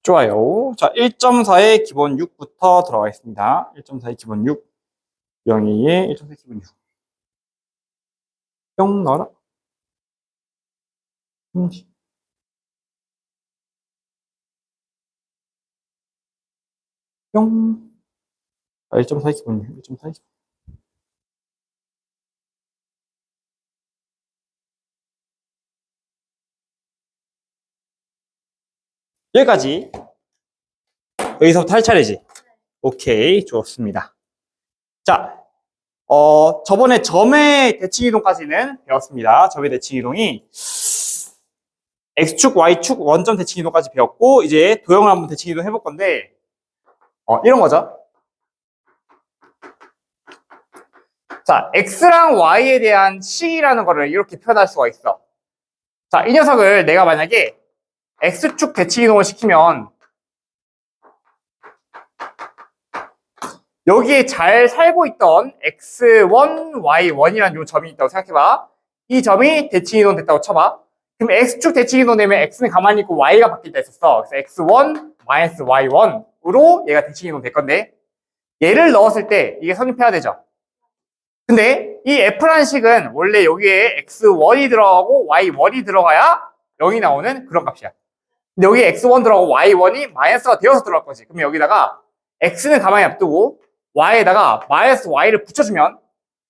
좋아요. 자, 1.4의 기본 6부터 들어가겠습니다. 1.4의 기본 6, 0의 1.4의 기본 6. 뿅 넣어라. 뿅. 1.4의 기본 6, 1.4의 기본 6. 여기까지. 여기서부터 할 차례지. 오케이, 좋습니다. 자, 저번에 점의 대칭 이동까지는 배웠습니다. 점의 대칭 이동이 X축, Y축, 원점 대칭 이동까지 배웠고, 이제 도형을 한번 대칭 이동 해볼 건데, 이런 거죠. 자, X랑 Y에 대한 식이라는 거를 이렇게 표현할 수가 있어. 자, 이 녀석을 내가 만약에 X축 대칭 이동을 시키면, 여기에 잘 살고 있던 X1, Y1이라는 요 점이 있다고 생각해봐. 이 점이 대칭 이동 됐다고 쳐봐. 그럼 X축 대칭 이동 되면 X는 가만히 있고 Y가 바뀌다 했었어. 그래서 X1, Y1으로 얘가 대칭 이동 될 건데, 얘를 넣었을 때 이게 성립해야 되죠. 근데 이 F라는 식은 원래 여기에 X1이 들어가고 Y1이 들어가야 0이 나오는 그런 값이야. 근데 여기에 X1 들어가고 Y1이 마이너스가 되어서 들어갈 거지. 그러면 여기다가 X는 가만히 놔두고 Y에다가 마이너스 Y를 붙여주면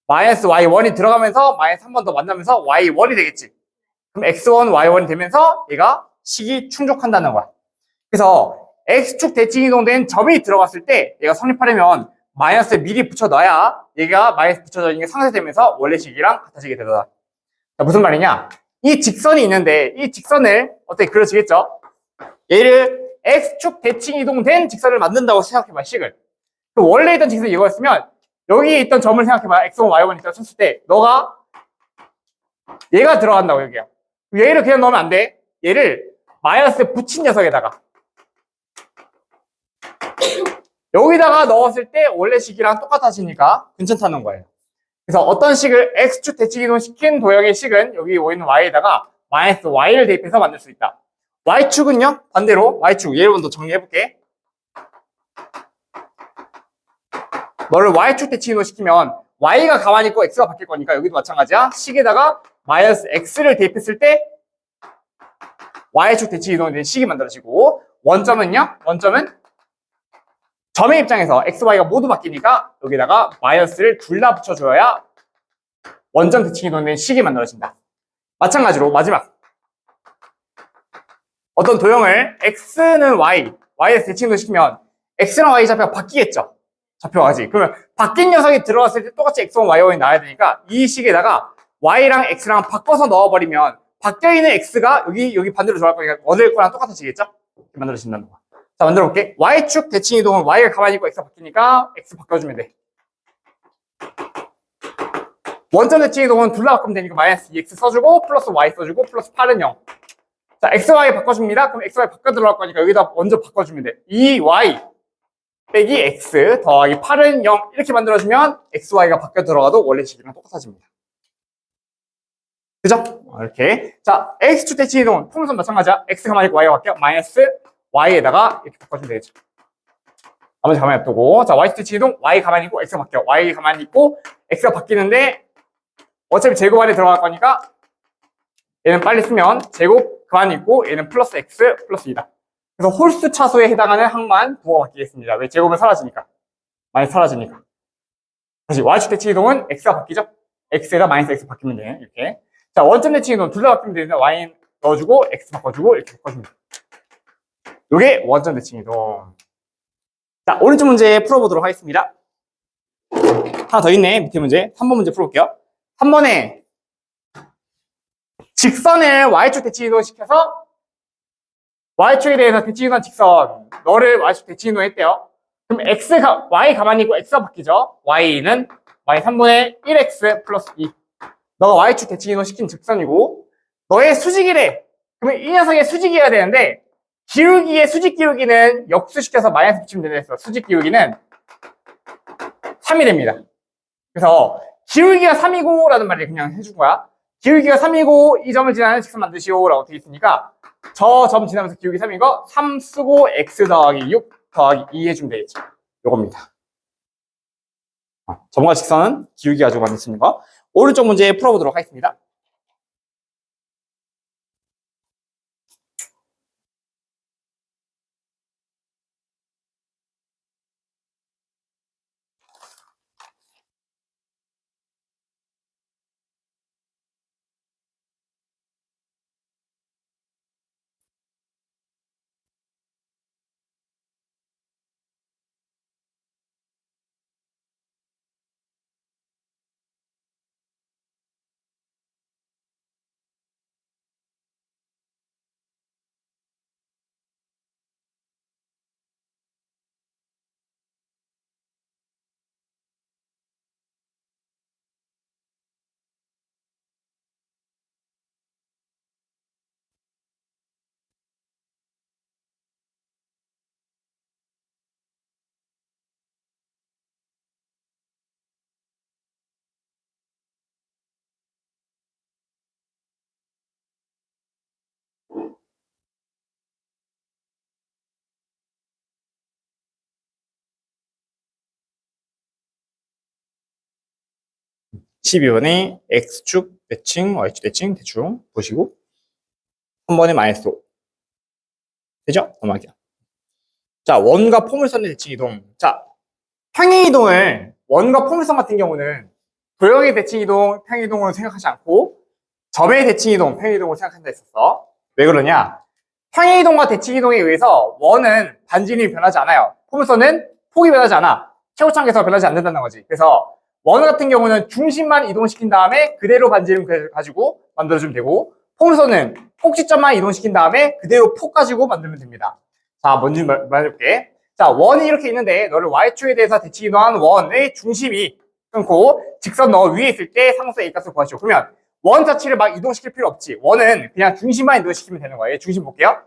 마이너스 Y1이 들어가면서 마이너스 한 번 더 만나면서 Y1이 되겠지. 그럼 X1, Y1이 되면서 얘가 식이 충족한다는 거야. 그래서 X축 대칭 이동된 점이 들어갔을 때 얘가 성립하려면 마이너스에 미리 붙여 넣어야 얘가 마이너스 붙여져 있는 게 상쇄되면서 원래 식이랑 같아지게 되더라. 자, 무슨 말이냐? 이 직선이 있는데 이 직선을 어떻게 그려지겠죠? 얘를 X축 대칭 이동된 직선을 만든다고 생각해봐, 식을. 원래 있던 직선이 이거였으면 여기 있던 점을 생각해봐. X1, Y1 있다고 쳤을 때 너가 얘가 들어간다고 여기야. 얘를 그냥 넣으면 안 돼. 얘를 마이너스에 붙인 녀석에다가 여기다가 넣었을 때 원래 식이랑 똑같아지니까 괜찮다는 거예요. 그래서 어떤 식을 X축 대칭 이동시킨 도형의 식은 여기 있는 Y에다가 마이너스 Y를 대입해서 만들 수 있다. Y축은요? 반대로 Y축 얘를 먼저 정리해볼게. 너를 Y축 대칭 이동시키면 Y가 가만히 있고 X가 바뀔 거니까 여기도 마찬가지야. 식에다가 마이너스 X를 대입했을 때 Y축 대칭 이동된 식이 만들어지고, 원점은요? 원점은 점의 입장에서 X, Y가 모두 바뀌니까 여기다가 마이너스를 둘 다 붙여줘야 원점 대칭 이동된 식이 만들어진다. 마찬가지로 마지막 어떤 도형을 X는 Y, Y에서 대칭 이동시키면 X랑 Y 좌표가 바뀌겠죠? 좌표가지. 그러면 바뀐 녀석이 들어갔을 때 똑같이 X1, Y1이 나와야 되니까 이 식에다가 Y랑 X랑 바꿔서 넣어버리면 바뀌어있는 X가 여기 반대로 들어갈 거니까 얻을 거랑 똑같아지겠죠? 이렇게 만들어진다는 거야. 자, 만들어볼게. Y축 대칭 이동은 Y가 가만히 있고 X가 바뀌니까 X 바꿔주면 돼. 원점 대칭 이동은 둘 다 바꾸면 되니까 마이너스 2X 써주고 플러스 Y 써주고 플러스 8은 0. 자, X, Y 바꿔줍니다. 그럼 X, Y 바꿔 들어갈 거니까 여기다 먼저 바꿔주면 돼. 2Y 빼기 X 더하기 8은 0 이렇게 만들어주면 X, Y가 바뀌어 들어가도 원래 식이랑 똑같아집니다. 그죠? 이렇게. 자, X축 대칭 이동은 풍선 마찬가지야. X가 가만히 있고 Y가 바뀌어 마이너스 Y에다가 이렇게 바꿔주면 되겠죠. 나머지 가만히 놔두고, 자, Y축 대칭 이동 Y 가만히 있고 X가 바뀌어. Y 가만히 있고 X가 바뀌는데 어차피 제곱 안에 들어갈 거니까 얘는 빨리 쓰면 제곱 가만히 있고 얘는 플러스 X 플러스 2다. 그래서 홀수 차수에 해당하는 항만 부호가 바뀌겠습니다. 왜? 제곱은 사라지니까. 많이 사라지니까. 다시 Y축 대칭 이동은 X가 바뀌죠? X에다 마이너스 X 바뀌면 돼. 이렇게. 자, 원점 대칭 이동 둘 다 바뀌면 되는데 Y 넣어주고 X 바꿔주고 이렇게 바꿔줍니다. 요게 원점 대칭 이동. 자, 오른쪽 문제 풀어보도록 하겠습니다. 하나 더 있네. 밑에 문제. 3번 문제 풀어볼게요. 3번에 직선을 Y축 대칭 이동 시켜서 Y축에 대해서 대칭 이동한 직선 너를 Y축 대칭 이동 했대요. 그럼 Y 가만히 있고 X가 바뀌죠. Y는 Y 3분의 1X 플러스 2. 너가 Y축 대칭 이동 시킨 직선이고 너의 수직이래. 그러면 이 녀석의 수직이어야 되는데 기울기의 수직 기울기는 역수시켜서 마이너스 붙이면 된다 했어. 수직 기울기는 3이 됩니다. 그래서 기울기가 3이고 라는 말을 그냥 해준 거야. 기울기가 3이고 이 점을 지나는 직선 만드시오 라고 되어 있으니까 저 점 지나면서 기울기 3인 거 3 쓰고 x 더하기 6 더하기 2 해주면 되겠죠. 요겁니다. 점과 직선은 기울기 가지고 만들 수 있는 거. 오른쪽 문제 풀어보도록 하겠습니다. 12번에 x축 대칭, y축 대칭 대충 보시고 3번에 마이너스 5. 되죠? 넘어갈게요. 자, 원과 포물선의 대칭 이동. 자, 평행 이동을 원과 포물선 같은 경우는 도형의 대칭 이동, 평행 이동으로 생각하지 않고 점의 대칭 이동, 평행 이동으로 생각한다 했었어. 왜 그러냐? 평행 이동과 대칭 이동에 의해서 원은 반지름이 변하지 않아요. 포물선은 폭이 변하지 않아. 최고창에서 변하지 않는다는 거지. 그래서 원 같은 경우는 중심만 이동시킨 다음에 그대로 반지름 가지고 만들어주면 되고, 포물선은 폭지점만 이동시킨 다음에 그대로 폭 가지고 만들면 됩니다. 자, 뭔지 말해볼게. 자, 원이 이렇게 있는데 너를 y축에 대해서 대칭 이동한 원의 중심이 끊고 직선 너 위에 있을 때 상수 A 값을 구하시오. 그러면 원 자체를 막 이동시킬 필요 없지. 원은 그냥 중심만 이동시키면 되는 거예요. 중심 볼게요.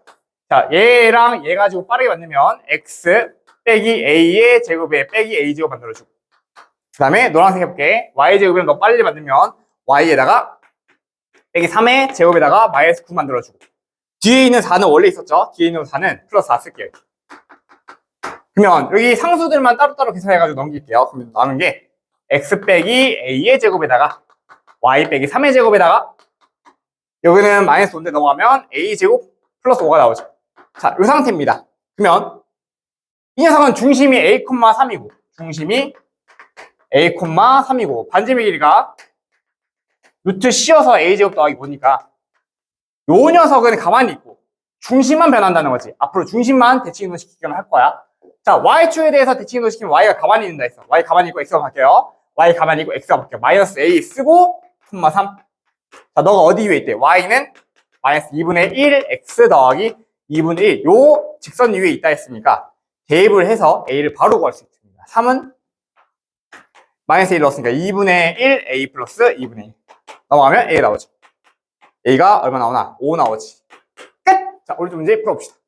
자, 얘랑 얘 가지고 빠르게 만들면 x 빼기 a의 제곱에 빼기 a 제곱 만들어주고, 그 다음에 노란색 해볼게. y 제곱이랑 너 빨리 만들면 y에다가 빼기 3의 제곱에다가 마이너스 9 만들어주고, 뒤에 있는 4는 원래 있었죠. 뒤에 있는 4는 플러스 4 쓸게요. 그러면 여기 상수들만 따로따로 계산해가지고 넘길게요. 그러면 남은 게 x 빼기 a의 제곱에다가 y 빼기 3의 제곱에다가 여기는 마이너스 5인데 넘어가면 a 제곱 플러스 5가 나오죠. 자, 이 상태입니다. 그러면 이 녀석은 중심이 a, 3이고 중심이 a, 3이고 반지름의 길이가 루트 씌워서 a 제곱 더하기 5니까 요 녀석은 가만히 있고 중심만 변한다는 거지. 앞으로 중심만 대칭 이동시키기만 할 거야. 자, y축에 대해서 대칭 이동시키면 y가 가만히 있는다 했어. y 가만히 있고 x가 바뀌어요. y 가만히 있고 x가 바뀌어. 마이너스 a 쓰고 3. 자, 너가 어디 위에 있대? y는 마이너스 2분의 1 x 더하기 2분의 1. 요 직선 위에 있다 했으니까 대입을 해서 a를 바로 구할 수 있습니다. 3은 마이너스 1 넣었으니까 2분의 1 a 플러스 2분의 1. 넘어가면 a 나오죠. a가 얼마 나오나? 5 나오지. 끝! 자, 오른쪽 문제 풀어봅시다.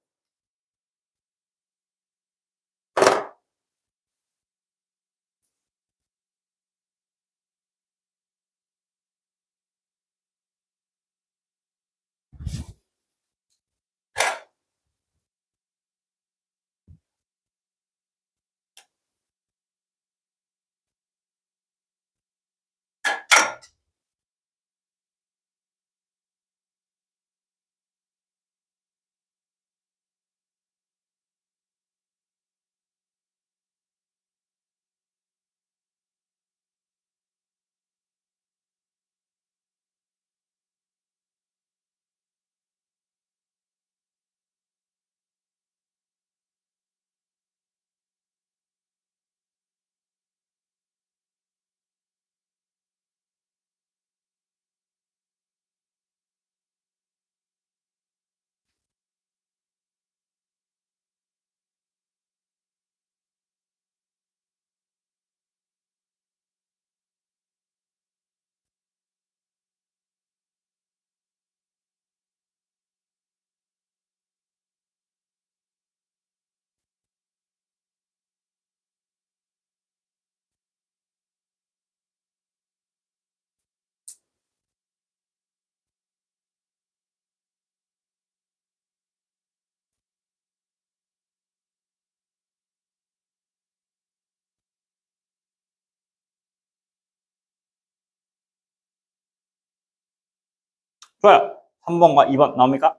좋아요. 3번과 2번 나옵니까?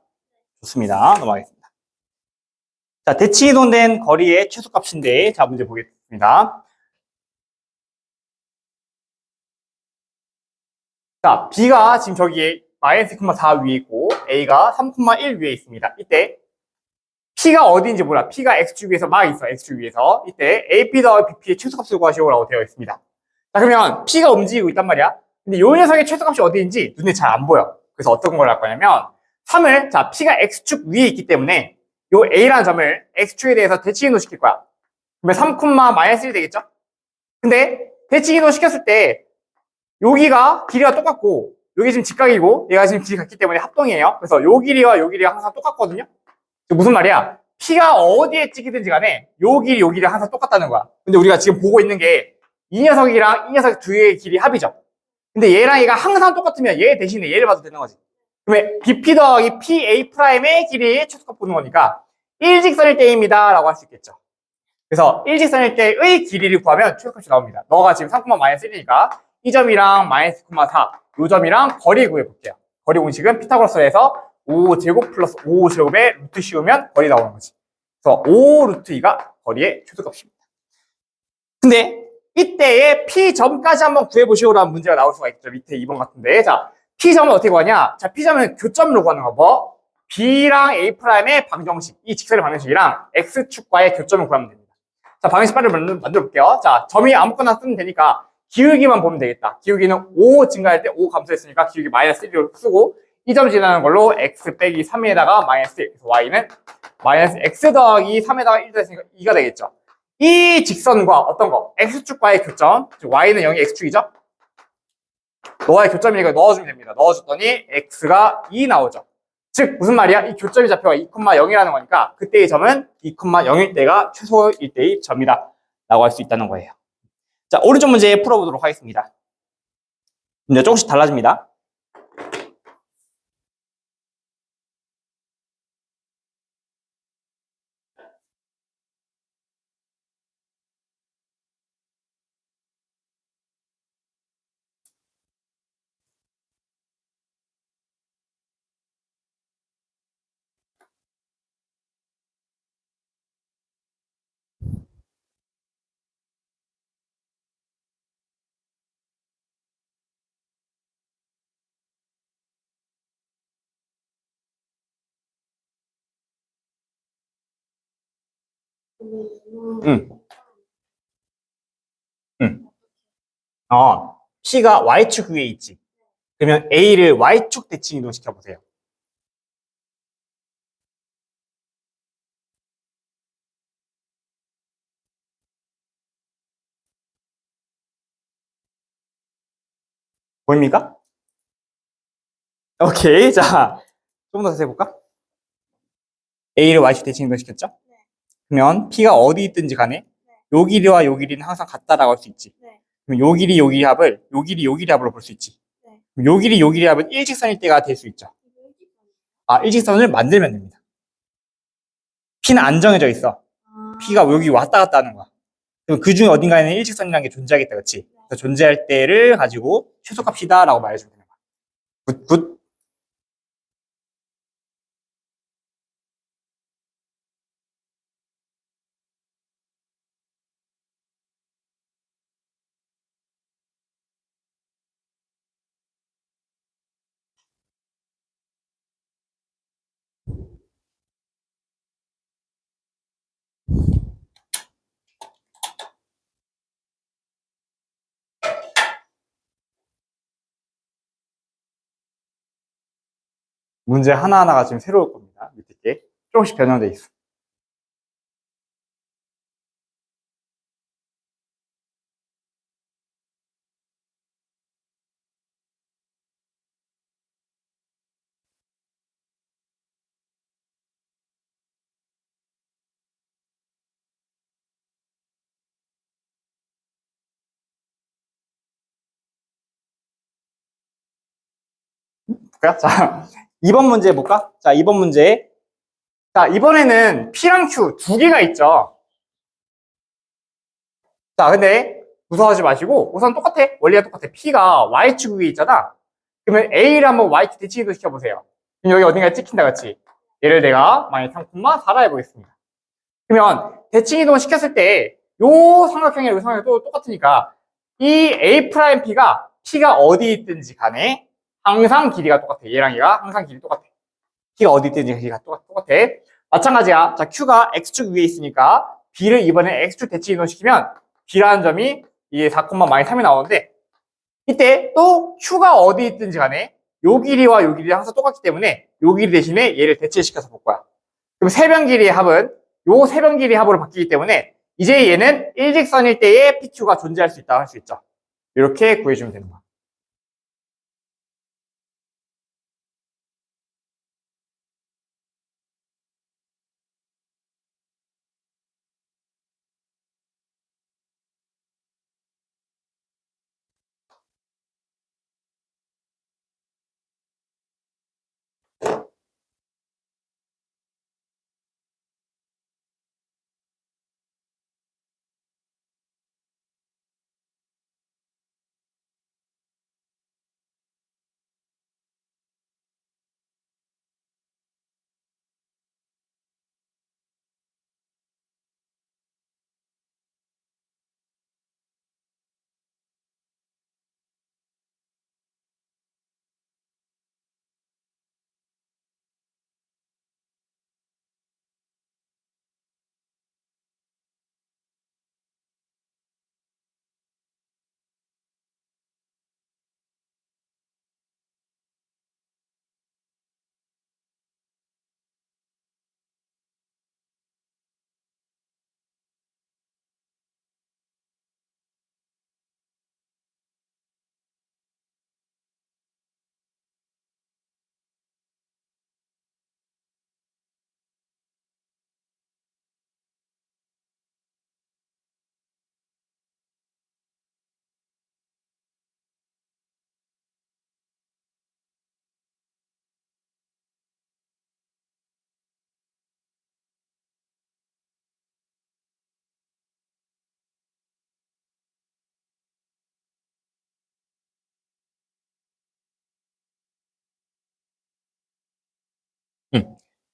좋습니다. 넘어가겠습니다. 자, 대칭이동된 거리의 최소값인데, 자, 문제 보겠습니다. 자, B가 지금 저기에 마이너스 2,4 위에 있고, A가 3,1 위에 있습니다. 이때, P가 어디인지 몰라. P가 X축 위에서 막 있어, X축 위에서. 이때, AP 더하기 BP의 최소값을 구하시오라고 되어 있습니다. 자, 그러면 P가 움직이고 있단 말이야. 근데 요 녀석의 최소값이 어디인지 눈에 잘 안 보여. 그래서 어떤 걸 할 거냐면, 3을, 자, P가 X축 위에 있기 때문에, 요 A라는 점을 X축에 대해서 대칭이동 시킬 거야. 그러면 3,-1 되겠죠? 근데, 대칭이동 시켰을 때, 여기가 길이가 똑같고, 여기 지금 직각이고, 얘가 지금 길이 같기 때문에 합동이에요. 그래서 요 길이와 요 길이가 항상 똑같거든요? 무슨 말이야? P가 어디에 찍히든지 간에, 요 길이, 요 길이 항상 똑같다는 거야. 근데 우리가 지금 보고 있는 게, 이 녀석이랑 이 녀석 두 개의 길이 합이죠. 근데 얘랑 얘가 항상 똑같으면 얘 대신에 얘를 봐도 되는 거지. 그러면 BP 더하기 PA'의 길이의 최소값 보는 거니까, 일직선일 때입니다. 라고 할 수 있겠죠. 그래서 일직선일 때의 길이를 구하면 최소값이 나옵니다. 너가 지금 3,-1이니까 이 점이랑 마이너스 9,4 이 점이랑 거리 구해볼게요. 거리 공식은 피타고라스에서 5제곱 플러스 5제곱에 루트 씌우면 거리 나오는 거지. 그래서 5 루트 2가 거리의 최소값입니다. 근데 이때의 P점까지 한번 구해보시오라는 문제가 나올 수가 있죠. 밑에 2번 같은데. 자, P점은 어떻게 구하냐? 자, P점은 교점으로 구하는 거. 뭐? B랑 A'의 방정식, 이 직선의 방정식이랑 X축과의 교점을 구하면 됩니다. 자, 방정식 빨리 만들어 볼게요. 자, 점이 아무거나 쓰면 되니까 기울기만 보면 되겠다. 기울기는 5 증가할 때 5 감소했으니까 기울기 마이너스 1로 쓰고 이 점 지나는 걸로 x 빼기 3에다가 마이너스 1. 그래서 y는 마이너스 x 더하기 3에다가 1 됐으니까 2가 되겠죠. 이 직선과 어떤 거? x축과의 교점. 즉 y는 0이 x축이죠. 너와의 교점이니까 넣어주면 됩니다. 넣어줬더니 x가 2 나오죠. 즉 무슨 말이야? 이 교점이 좌표가 2,0이라는 거니까 그때의 점은 2,0일 때가 최소일 때의 점이다 라고 할 수 있다는 거예요. 자, 오른쪽 문제 풀어보도록 하겠습니다. 문제 조금씩 달라집니다. 응. 응. P가 Y축 위에 있지. 그러면 A를 Y축 대칭 이동시켜 보세요. 보입니까? 오케이. 자, 좀 더 자세히 볼까? A를 Y축 대칭 이동시켰죠? 네. 그러면 P가 어디 있든지 간에 요 길이와 요 길이는 항상 같다라고 할 수 있지. 네. 그럼 요 길이 요 길이 합을 요 길이 요 길이 합으로 볼 수 있지. 네. 그럼 요 길이 요 길이 합은 일직선일 때가 될 수 있죠. 일직선을 만들면 됩니다. P는 안 정해져 있어. P가 여기 왔다 갔다 하는 거야. 그럼 그 중에 어딘가에는 일직선이라는 게 존재하겠다, 그렇지? 그래서 존재할 때를 가지고 최소값이다라고 말해주면 되는 거야. 굿. 문제 하나하나가 지금 새로울 겁니다. 밑에 게 조금씩 변형돼 있어. 볼까요? 자, 2번 문제 볼까? 자, 2번 문제. 자, 이번에는 P랑 Q 두 개가 있죠. 자, 근데 무서워하지 마시고 우선 똑같아. 원리가 똑같아. P가 Y축 위에 있잖아. 그러면 A를 한번 Y2 대칭이동 시켜보세요. 그럼 여기 어딘가에 찍힌다, 그치? 얘를 내가 만약 3,4라 해보겠습니다. 그러면 대칭이동 시켰을 때 요 삼각형이랑 요 삼각형이 또 똑같으니까 이 A'P가 P가 어디 있든지 간에 항상 길이가 똑같아. 얘랑 얘가 항상 길이 똑같아. P가 어디 있든지 길이가 똑같아. 마찬가지야. 자, Q가 X축 위에 있으니까 B를 이번에 X축 대칭이동 시키면 B라는 점이 이게 4,-3이 나오는데 이때 또 Q가 어디 있든지 간에 요 길이와 요 길이가 항상 똑같기 때문에 요 길이 대신에 얘를 대체시켜서 볼 거야. 그럼 세변 길이의 합은 요 세변 길이의 합으로 바뀌기 때문에 이제 얘는 일직선일 때의 PQ가 존재할 수 있다 할 수 있죠. 이렇게 구해주면 되는 거야.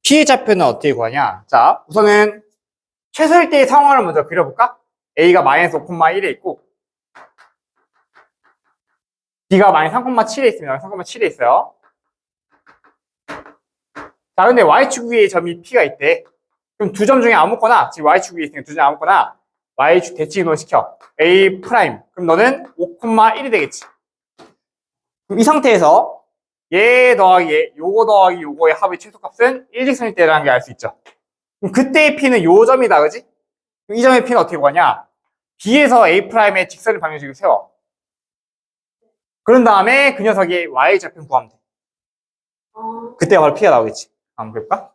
P의 좌표는 어떻게 구하냐? 자, 우선은 최소일 때의 상황을 먼저 그려볼까? A가 마이너스 5,1에 있고 B가 마이너스 3,7에 있습니다. 3,7에 있어요. 자, 근데 Y축 위에 점이 P가 있대. 그럼 두 점 중에 아무거나, 지금 Y축 위에 있으니까 두 점 중에 아무거나 Y축 대칭이동 시켜. A'. 그럼 너는 5,1이 되겠지. 그럼 이 상태에서 얘 더하기 얘, 요거 더하기 요거의 합의 최소값은 일직선일 때라는 게 알 수 있죠. 그럼 그때의 P는 요 점이다, 그지? 그럼 이 점의 P는 어떻게 구하냐? B에서 A'의 직선을 방정식을 세워. 그런 다음에 그 녀석의 Y 좌표를 구하면 돼. 그때 바로 P가 나오겠지. 한번 볼까?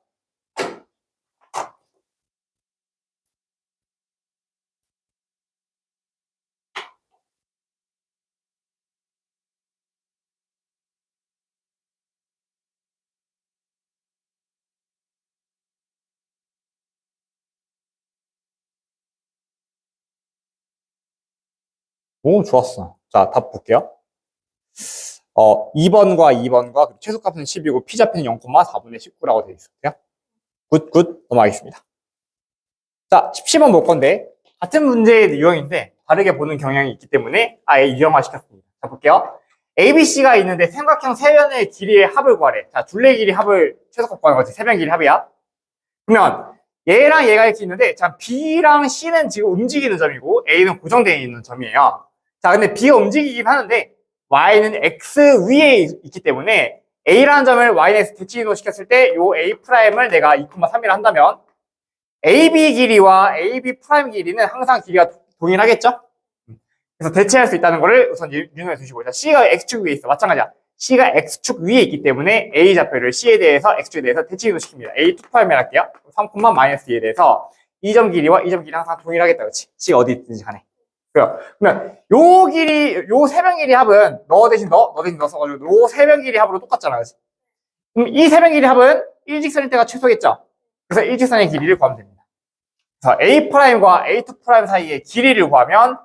오, 좋았어. 자, 답 볼게요. 2번과 2번과 최소값은 10이고 P좌표는 0,4분의 19라고 되어 있어요. 굿. 넘어가겠습니다. 자, 10번 볼 건데 같은 문제의 유형인데 다르게 보는 경향이 있기 때문에 아예 유형화 시켰습니다. 자, 볼게요. ABC가 있는데 삼각형 세변의 길이의 합을 구하래. 자, 둘레 길이 합을 최소값 구하는 거지. 세변 길이 합이야. 그러면 얘랑 얘가 이렇게 있는데 자, B랑 C는 지금 움직이는 점이고 A는 고정되어 있는 점이에요. 자, 근데 B가 움직이긴 하는데 Y는 X 위에 있기 때문에 A라는 점을 Y에서 대칭이동 시켰을 때 요 A'을 내가 2,3이라 한다면 AB 길이와 AB 프라임 길이는 항상 길이가 동일하겠죠? 그래서 대체할 수 있다는 거를 우선 유념해 두시고, 자, C가 X축 위에 있어. 마찬가지야. C가 X축 위에 있기 때문에 A 좌표를 C에 대해서 X축에 대해서 대칭이동 시킵니다. A2'을 할게요. 3,-2에 대해서 이 점 길이와 이 점 길이 항상 동일하겠다. 그렇지? C가 어디 있든지 간에. 그러면 요 길이, 요 세변 길이 합은 너 대신 너 대신 너 써가지고 요 세변 길이 합으로 똑같잖아. 그렇지? 그럼 이 세변 길이 합은 일직선일 때가 최소겠죠? 그래서 일직선의 길이를 구하면 됩니다. 그래서 A'과 A2' 사이의 길이를 구하면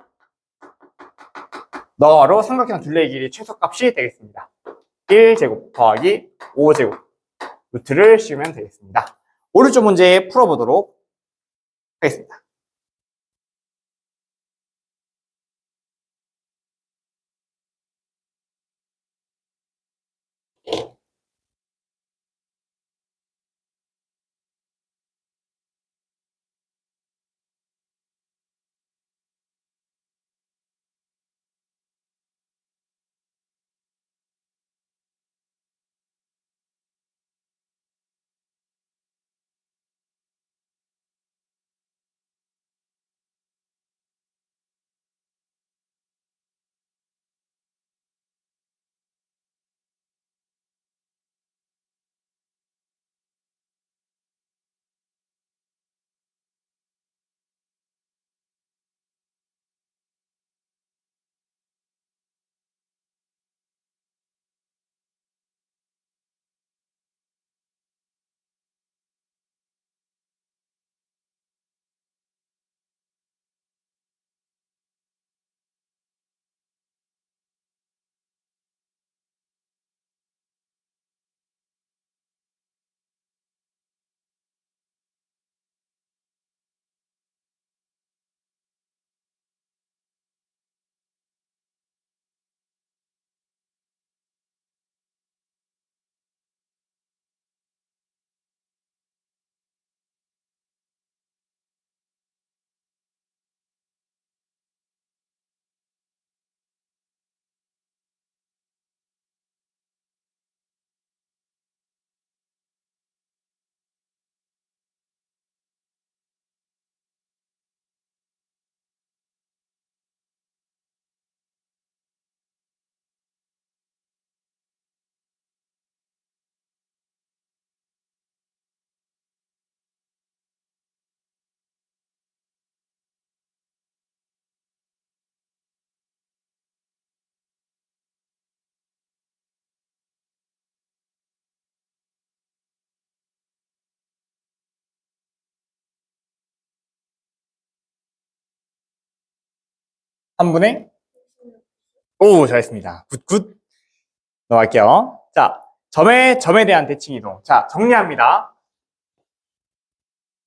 너로 삼각형 둘레의 길이 최소값이 되겠습니다. 1제곱 더하기 5제곱 루트를 씌우면 되겠습니다. 오른쪽 문제 풀어보도록 하겠습니다. 한 분의 오, 잘했습니다. 굿굿. 넘어갈게요. 자, 점에 대한 대칭 이동. 자, 정리합니다.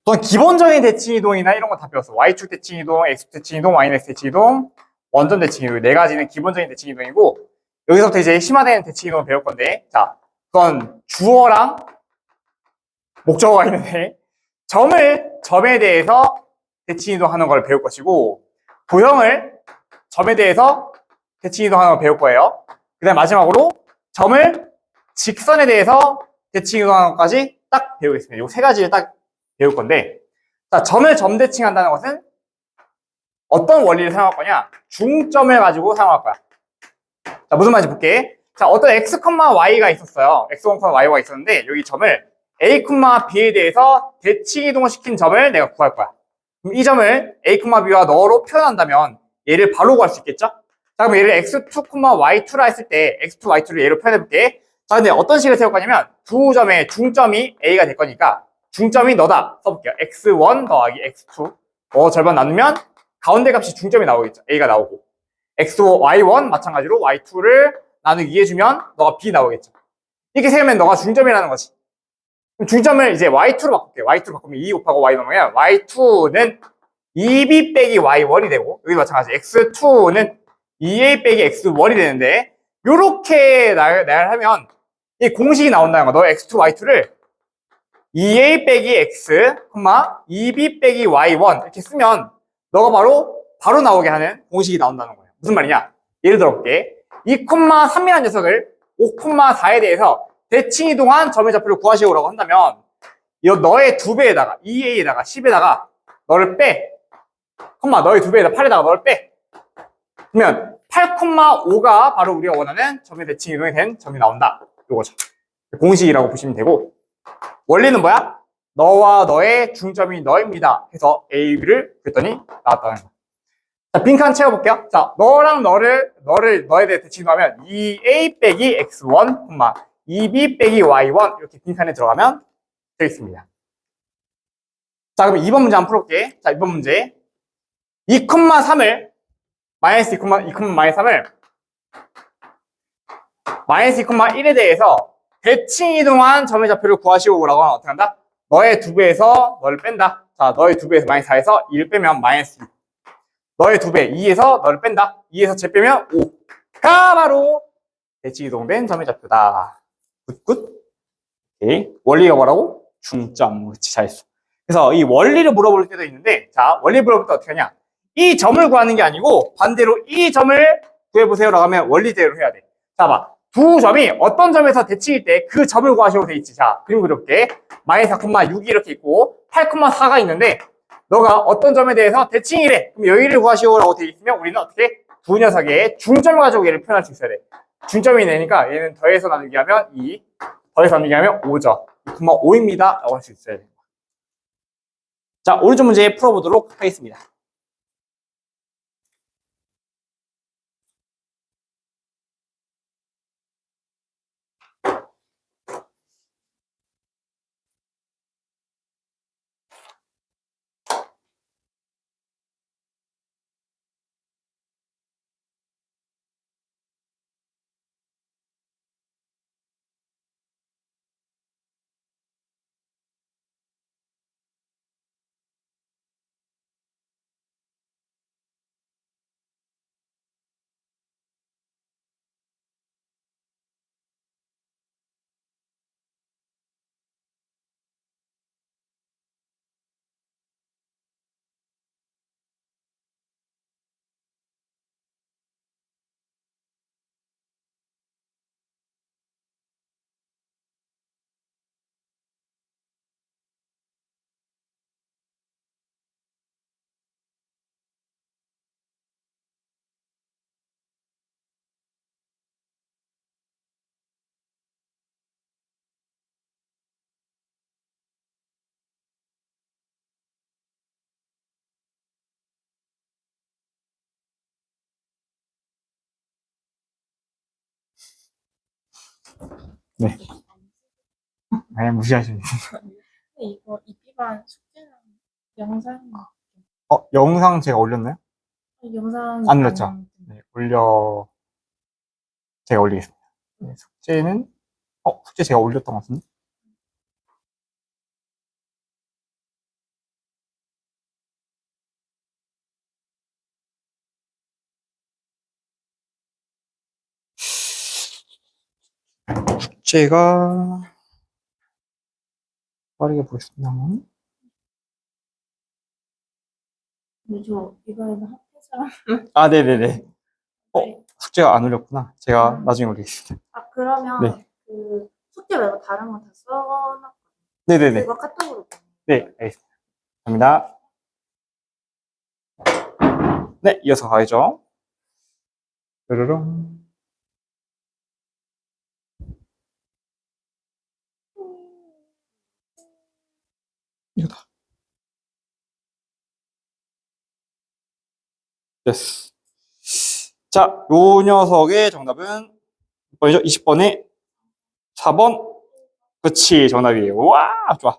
우선 기본적인 대칭 이동이나 이런 거 다 배웠어. Y축 대칭 이동, X축 대칭 이동, Y축 대칭 이동, 원점 대칭 이동. 네 가지는 기본적인 대칭 이동이고, 여기서부터 이제 심화되는 대칭 이동을 배울 건데, 자, 우선 주어랑 목적어가 있는데, 점에 대해서 대칭 이동하는 걸 배울 것이고, 도형을 점에 대해서 대칭 이동하는 걸 배울 거예요. 그 다음 마지막으로 점을 직선에 대해서 대칭 이동하는 것까지 딱 배우겠습니다. 이 세 가지를 딱 배울 건데, 자, 점을 점 대칭한다는 것은 어떤 원리를 사용할 거냐? 중점을 가지고 사용할 거야. 자, 무슨 말인지 볼게. 자, 어떤 x, y가 있었어요. x1, y가 있었는데 여기 점을 a, b에 대해서 대칭 이동을 시킨 점을 내가 구할 거야. 그럼 이 점을 a, b와 너로 표현한다면 얘를 바로 구할 수 있겠죠? 자, 그럼 얘를 x2, y2라 했을 때 x2, y2를 얘로 표현해볼게. 자, 근데 어떤 식으로 세울 거냐면 두 점의 중점이 a가 될 거니까 중점이 너다 써볼게요. x1 더하기 x2 절반 나누면 가운데 값이 중점이 나오겠죠. a가 나오고 y1 마찬가지로 y2를 나누기 해주면 너가 b 나오겠죠. 이렇게 세우면 너가 중점이라는 거지. 그럼 중점을 이제 y2로 바꿀게. y2로 바꾸면 2 곱하고 y 넘으면 y2는 2b 빼기 y1이 되고 여기 마찬가지 x2는 2a 빼기 x1이 되는데 요렇게 날 하면 이 공식이 나온다는 거. 너 x2, y2를 2a 빼기 x, 2b 빼기 y1 이렇게 쓰면 너가 바로 나오게 하는 공식이 나온다는 거예요. 무슨 말이냐? 예를 들어 볼게. 2,3이라는 녀석을 5,4에 대해서 대칭 이동한 점의 좌표를 구하시오라고 한다면 이 너의 2배에다가 2a에다가 10에다가 너를 빼. 너의 2배에다 8에다가 너를 빼. 그러면 8,5가 바로 우리가 원하는 점의 대칭 이동이 된 점이 나온다. 요거죠. 공식이라고 보시면 되고 원리는 뭐야? 너와 너의 중점이 너입니다. 해서 AB를 그랬더니 나왔다는 거야. 자, 빈칸 채워볼게요. 자, 너에 대해 대칭 이동하면 2A 빼기 X1, 2B 빼기 Y1 이렇게 빈칸에 들어가면 되겠습니다. 자, 그럼 2번 문제 한번 풀어볼게. 자, 2번 문제. 2,3을 마이너스 2,3을 마이너스 2,1에 대해서 대칭 이동한 점의 좌표를 구하시오라고 하면 어떻게 한다? 너의 2배에서 너를 뺀다. 자, 너의 2배에서 마이너스 4에서 1 빼면 마이너스 6. 너의 2배 2에서 너를 뺀다. 2에서 제 빼면 5가 바로 대칭 이동된 점의 좌표다. 굿굿. 오케이. 원리가 뭐라고? 중점. 그렇지, 잘했어. 그래서 이 원리를 물어볼 때도 있는데, 자, 원리 물어볼 때 어떻게 하냐? 이 점을 구하는 게 아니고 반대로 이 점을 구해보세요라고 하면 원리대로 해야 돼. 자, 봐. 두 점이 어떤 점에서 대칭일 때 그 점을 구하시고 돼 있지. 자, 그림 그려볼게. 마이너스 4,6이 이렇게 있고 8,4가 있는데 너가 어떤 점에 대해서 대칭이래. 그럼 여기를 구하시오라고 돼 있으면 우리는 어떻게? 두 녀석의 중점을 가지고 얘를 표현할 수 있어야 돼. 중점이 되니까 얘는 더해서 나누기 하면 2, 더해서 나누기 하면 5죠. 5입니다. 라고 할 수 있어야 돼. 자, 오른쪽 문제 풀어보도록 하겠습니다. 네. 아니, 무시하시면 이거 이비반 숙제랑 영상 영상 제가 올렸나요? 영상 안 올렸죠? 네, 제가 올리겠습니다. 네, 숙제는, 숙제 제가 올렸던 것 같은데? 숙제가, 빠르게 보겠습니다. 근데 저 이번에는 학회장 아, 네네네. 네. 숙제가 안 올렸구나. 제가 나중에 올리겠습니다. 그러면 네. 그 숙제 말고 다른 거 다 써놨거든요. 네네네. 그거 카톡으로 보내요. 네, 알겠습니다. 감사합니다. 네, 이어서 가야죠. 뾰로롱. 이거다. 됐어. 자, 요 녀석의 정답은 몇 번이죠? 20번에 4번. 그렇지, 정답이에요. 와, 좋아.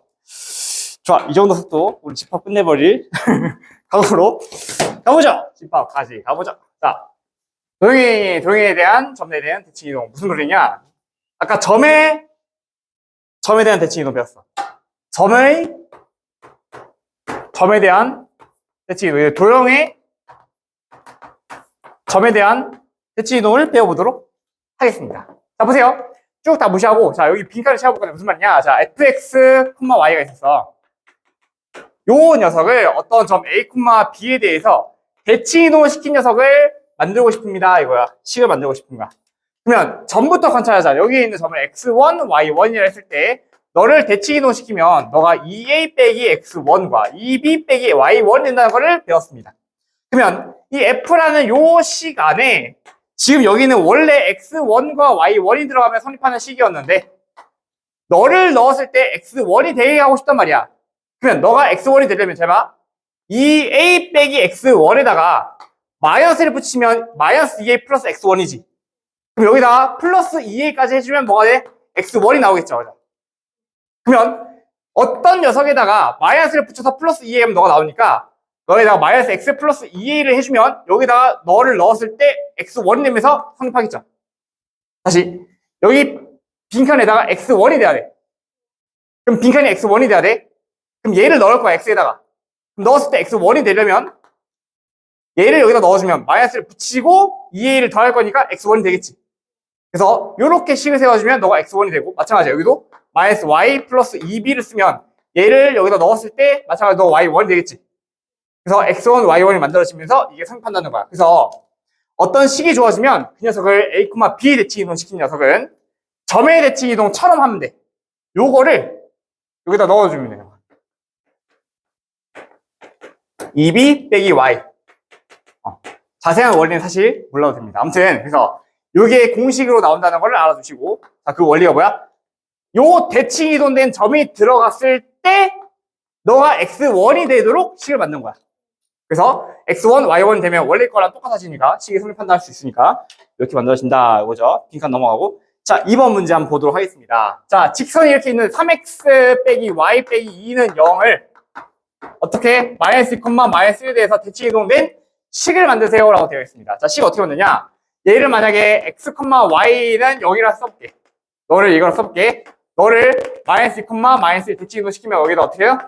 좋아, 이 정도 속도 우리 집합 끝내버릴 각오로 가보죠. 집합 다시 가보죠. 자, 도형에 대한 점에 대한 대칭 이동 무슨 소리냐? 아까 점에 대한 대칭 이동 배웠어. 점에 대한 대칭 이동. 도형의 점에 대한 대칭 이동을 배워보도록 하겠습니다. 자, 보세요. 쭉 다 무시하고, 자, 여기 빈칸을 채워볼 건데 무슨 말이냐? 자, fx, y가 있었어. 요 녀석을 어떤 점 a, b에 대해서 대칭 이동을 시킨 녀석을 만들고 싶습니다. 이거야. 식을 만들고 싶은 거야. 그러면 점부터 관찰하자. 여기에 있는 점을 x1, y1이라 했을 때 너를 대칭 이동시키면 너가 2a 빼기 x1과 2b 빼기 y1이 된다는 거를 배웠습니다. 그러면 이 f라는 요 식 안에 지금 여기는 원래 x1과 y1이 들어가면 성립하는 식이었는데 너를 넣었을 때 x1이 되게 하고 싶단 말이야. 그러면 너가 x1이 되려면 잘 봐. 2a 빼기 x1에다가 마이너스를 붙이면 마이너스 2a 플러스 x1이지. 그럼 여기다가 플러스 2a까지 해주면 뭐가 돼? x1이 나오겠죠. 그러면 어떤 녀석에다가 마이너스를 붙여서 플러스 2a 하면 너가 나오니까 너에다가 마이너스 x 플러스 2a를 해주면 여기다가 너를 넣었을 때 x1이 되면서 성립하겠죠. 다시 여기 빈칸에다가 x1이 돼야 돼. 그럼 빈칸이 x1이 돼야 돼. 그럼 얘를 넣을 거야, x에다가. 그럼 넣었을 때 x1이 되려면 얘를 여기다 넣어주면 마이너스를 붙이고 2a를 더할 거니까 x1이 되겠지. 그래서 이렇게 식을 세워주면 너가 x1이 되고, 마찬가지야. 여기도 마이너스 y 플러스 2b를 쓰면 얘를 여기다 넣었을 때 마찬가지로 너 y1이 되겠지. 그래서 x1, y1이 만들어지면서 이게 상판다는 거야. 그래서 어떤 식이 좋아지면 그 녀석을 a, b 대칭 이동시킨 녀석은 점의 대칭 이동처럼 하면 돼. 요거를 여기다 넣어주면 돼요. 2b 빼기 y. 자세한 원리는 사실 몰라도 됩니다. 아무튼 그래서 요게 공식으로 나온다는 걸 알아두시고, 자, 그 원리가 뭐야? 요 대칭 이동된 점이 들어갔을 때 너가 x1이 되도록 식을 만든 거야. 그래서 x1, y1 되면 원래 거랑 똑같아지니까 식이 성립한다 할 수 있으니까 이렇게 만들어진다 이거죠. 빈칸 넘어가고. 자, 2번 문제 한번 보도록 하겠습니다. 자, 직선이 이렇게 있는 3x 빼기 y 빼기 2는 0을 어떻게 마이너스 2, 마이너스 1에 대해서 대칭 이동된 식을 만드세요 라고 되어 있습니다. 자, 식 어떻게 만드냐? 얘를 만약에 x, y는 0이라 써볼게. 너를 이걸 써볼게. 너를 마이너스 2, 마이너스 1 대칭 이동시키면 여기다 어떻게 해요?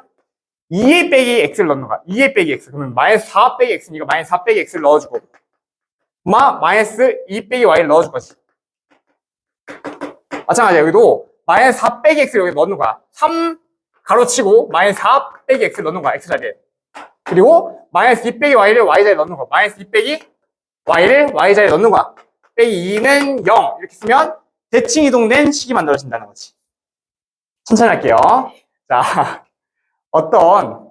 2a 빼기 x를 넣는 거야. 2a 빼기 x. 그러면 마이너스 4 빼기 x니까 마이너스 4 빼기 x를 넣어주고, 마이너스 2 빼기 y를 넣어줄 거지. 마찬가지야. 여기도 마이너스 4 빼기 x를 여기 넣는 거야. 3 가로치고 마이너스 4 빼기 x를 넣는 거야. x 자리에. 그리고 마이너스 2 빼기 y를 y 자리에 넣는 거야. 마이너스 2 빼기 y를 y 자리에 넣는 거야. 빼기 2는 0. 이렇게 쓰면 대칭 이동된 식이 만들어진다는 거지. 천천히 할게요. 자, 어떤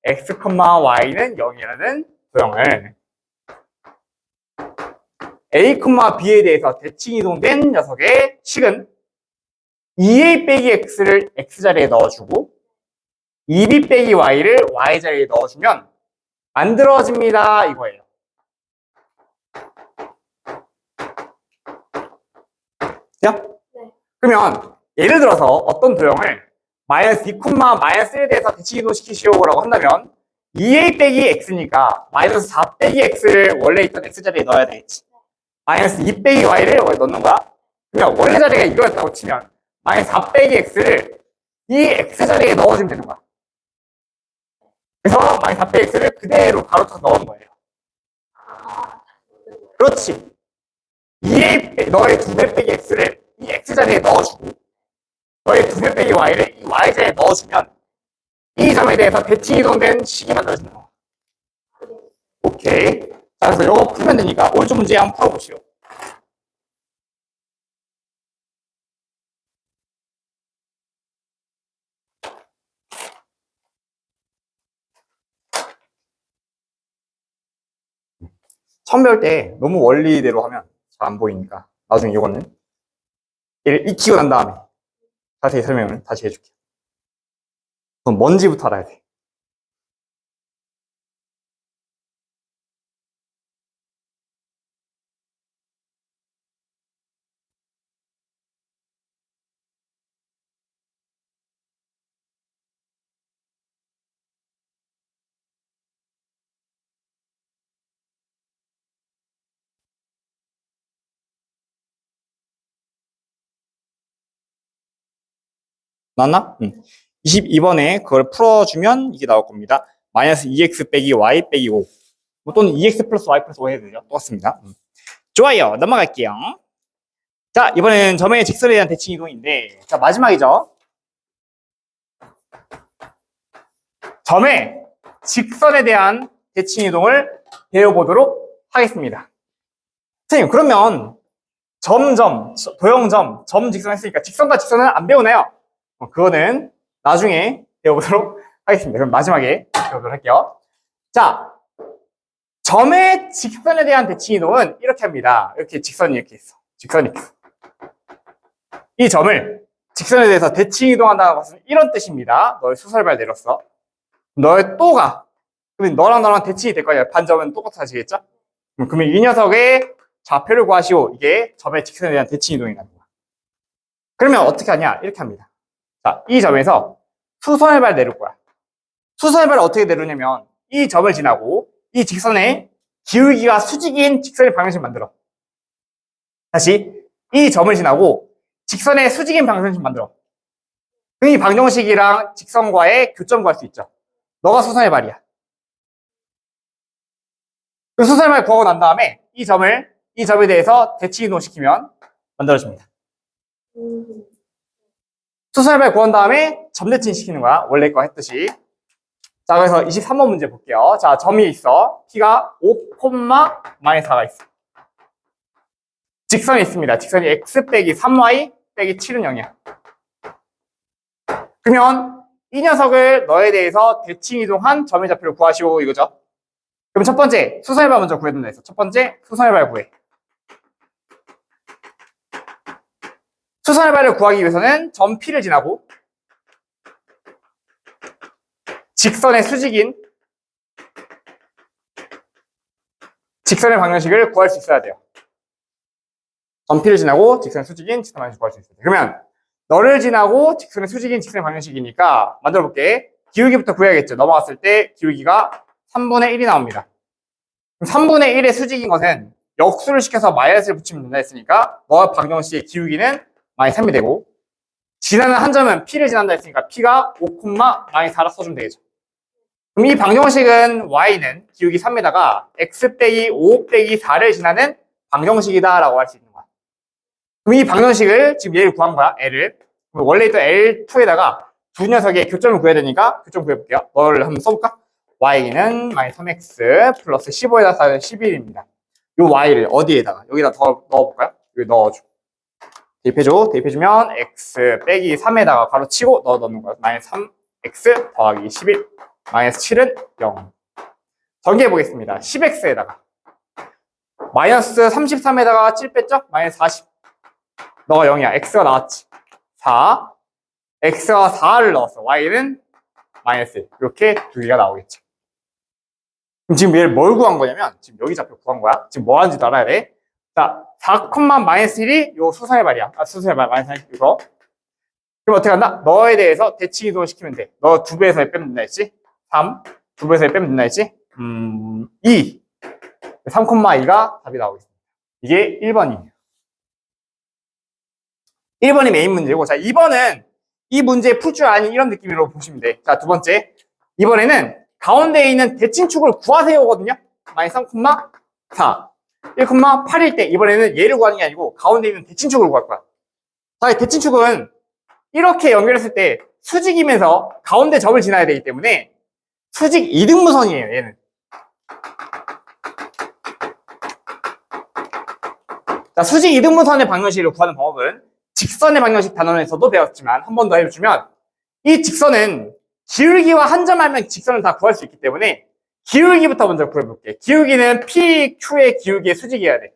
x, y는 0이라는 도형을 a, b에 대해서 대칭 이동된 녀석의 식은 2a 빼기 x를 x자리에 넣어주고 2b 빼기 y를 y자리에 넣어주면 만들어집니다 이거예요. 돼요? 네. 그러면 예를 들어서 어떤 도형을 마이너스 2, 마이너스 1에 대해서 대칭 이동시키시오라고 한다면 2a 빼기 x니까 마이너스 4 빼기 x를 원래 있던 x자리에 넣어야 되겠지. 마이너스 2 빼기 y를 여기 넣는 거야. 그러면 원래 자리가 이거였다고 치면 마이너스 4 빼기 x를 이 x자리에 넣어주면 되는 거야. 그래서 마이너스 4 빼기 x를 그대로 가로쳐서 넣은 거예요. 그렇지. 2a 너의 2배 빼기 x를 이 x자리에 넣어주고 너의 2배 빼기 y를 이 y자리에 넣어주면 이 점에 대해서 대칭 이동된 식이 만들어지는 거야. 오케이. 자, 그래서 이거 풀면 되니까 오른쪽 문제 한번 풀어보시오. 처음 배울 때 너무 원리대로 하면 잘 안 보이니까 나중에 이거는 얘를 익히고 난 다음에 자세히 설명을 다시 해줄게. 그럼 뭔지부터 알아야 돼. 나왔나? 22번에 그걸 풀어주면 이게 나올 겁니다. 마이너스 2x 빼기 y 빼기 5. 뭐 또는 2x 플러스 y 플러스 5 해도 되죠. 똑같습니다. 좋아요. 넘어갈게요. 자, 이번에는 점의 직선에 대한 대칭 이동인데, 자, 마지막이죠. 점의 직선에 대한 대칭 이동을 배워보도록 하겠습니다. 선생님, 그러면 도형점, 점, 직선 했으니까 직선과 직선은 안 배우나요? 그거는 나중에 배워보도록 하겠습니다. 그럼 마지막에 배워보도록 할게요. 자, 점의 직선에 대한 대칭 이동은 이렇게 합니다. 이렇게 직선이 이렇게 있어. 직선이 이렇게 있어. 이 점을 직선에 대해서 대칭 이동한다는 것은 이런 뜻입니다. 너의 수설발 내렸어. 너의 또가. 그러면 너랑 너랑 대칭이 될 거예요. 반점은 똑같아지겠죠? 그러면 이 녀석의 좌표를 구하시오. 이게 점의 직선에 대한 대칭 이동이라는 거야. 그러면 어떻게 하냐? 이렇게 합니다. 자, 이 점에서 수선의 내릴 거야. 수선의 발을 어떻게 내리냐면 이 점을 지나고 이 직선의 기울기가 수직인 직선의 방향식을 만들어. 다시 이 점을 지나고 직선의 수직인 방정식 만들어. 그럼 이 방정식이랑 직선과의 교점 구할 수 있죠. 너가 수선의 발이야. 그 수선의 발 구하고 난 다음에 이 점에 대해서 대칭 이동시키면 만들어집니다. 수선의 발 구한 다음에 점 대칭 시키는 거야. 원래 거 했듯이. 자, 그래서 23번 문제 볼게요. 자, 점이 있어. P가 5,-4가 있어. 직선이 있습니다. 직선이 x 빼기 3y 빼기 7은 0이야. 그러면 이 녀석을 너에 대해서 대칭 이동한 점의 좌표를 구하시오 이거죠. 그럼 첫 번째 수선의 발 먼저 구해야 된다 했어. 첫 번째 수선의 발 구해. 수선의 발을 구하기 위해서는 점 P를 지나고 직선의 수직인 직선의 방정식을 구할 수 있어야 돼요. 점 P를 지나고 직선의 수직인 직선의 방정식을 구할 수 있어야 돼. 그러면 너를 지나고 직선의 수직인 직선의 방정식이니까 만들어 볼게. 기울기부터 구해야겠죠. 넘어갔을 때 기울기가 3분의 1이 나옵니다. 그럼 3분의 1의 수직인 것은 역수를 시켜서 마이너스를 붙이면 된다 했으니까 너 방정식의 기울기는 마이너스 3이 되고 지나는 한 점은 P를 지난다 했으니까 P가 5,-4라 써주면 되겠죠. 그럼 이 방정식은 y는 기울기 3에다가 x 빼기 5 빼기 4를 지나는 방정식이다 라고 할 수 있는 거야. 그럼 이 방정식을 지금 얘를 구한 거야. L을. 원래 있던 L2에다가 두 녀석의 교점을 구해야 되니까 교점 구해볼게요. 너를 한번 써볼까? y는 마이너스 3x 플러스 15에다 4는 11입니다. 이 y를 어디에다가 여기다 더 넣어볼까요? 여기 넣어줘. 대입해줘. 대입해주면 x 빼기 3에다가 바로 치고 넣는 거야. 마이너스 3x 더하기 11 마이너스 7은 0. 전개해보겠습니다. 10x에다가 마이너스 33에다가 7 뺐죠? 마이너스 40. 너가 0이야. x가 나왔지. 4. x가 4를 넣었어. y는 마이너스 1. 이렇게 두 개가 나오겠죠. 그럼 지금 얘를 뭘 구한 거냐면 지금 여기 좌표 구한 거야. 지금 뭐 하는지도 알아야 돼. 자, 4,-1이 요 수선의 발이야. 수선의 발 마이너스 1 이거. 그럼 어떻게 한다? 너에 대해서 대칭 이동을 시키면 돼. 너 2배에서 빼면 된다 했지? 3. 2배에서 빼면 된다 했지? 2. 3,2가 답이 나오겠습니다. 이게 1번이에요. 1번이 메인 문제고, 자, 2번은 이 문제 풀 줄 아는 이런 느낌으로 보시면 돼. 자, 두 번째. 이번에는 가운데에 있는 대칭축을 구하세요거든요. 마이너스 3,4. 1,8일 때, 이번에는 얘를 구하는 게 아니고, 가운데 있는 대칭축을 구할 거야. 자, 대칭축은 이렇게 연결했을 때 수직이면서 가운데 점을 지나야 되기 때문에 수직 이등분선이에요, 얘는. 자, 수직 이등분선의 방정식을 구하는 방법은 직선의 방정식 단원에서도 배웠지만 한 번 더 해주면 이 직선은 기울기와 한 점 알면 직선을 다 구할 수 있기 때문에 기울기부터 먼저 구해볼게. 기울기는 PQ의 기울기의 수직이어야 돼.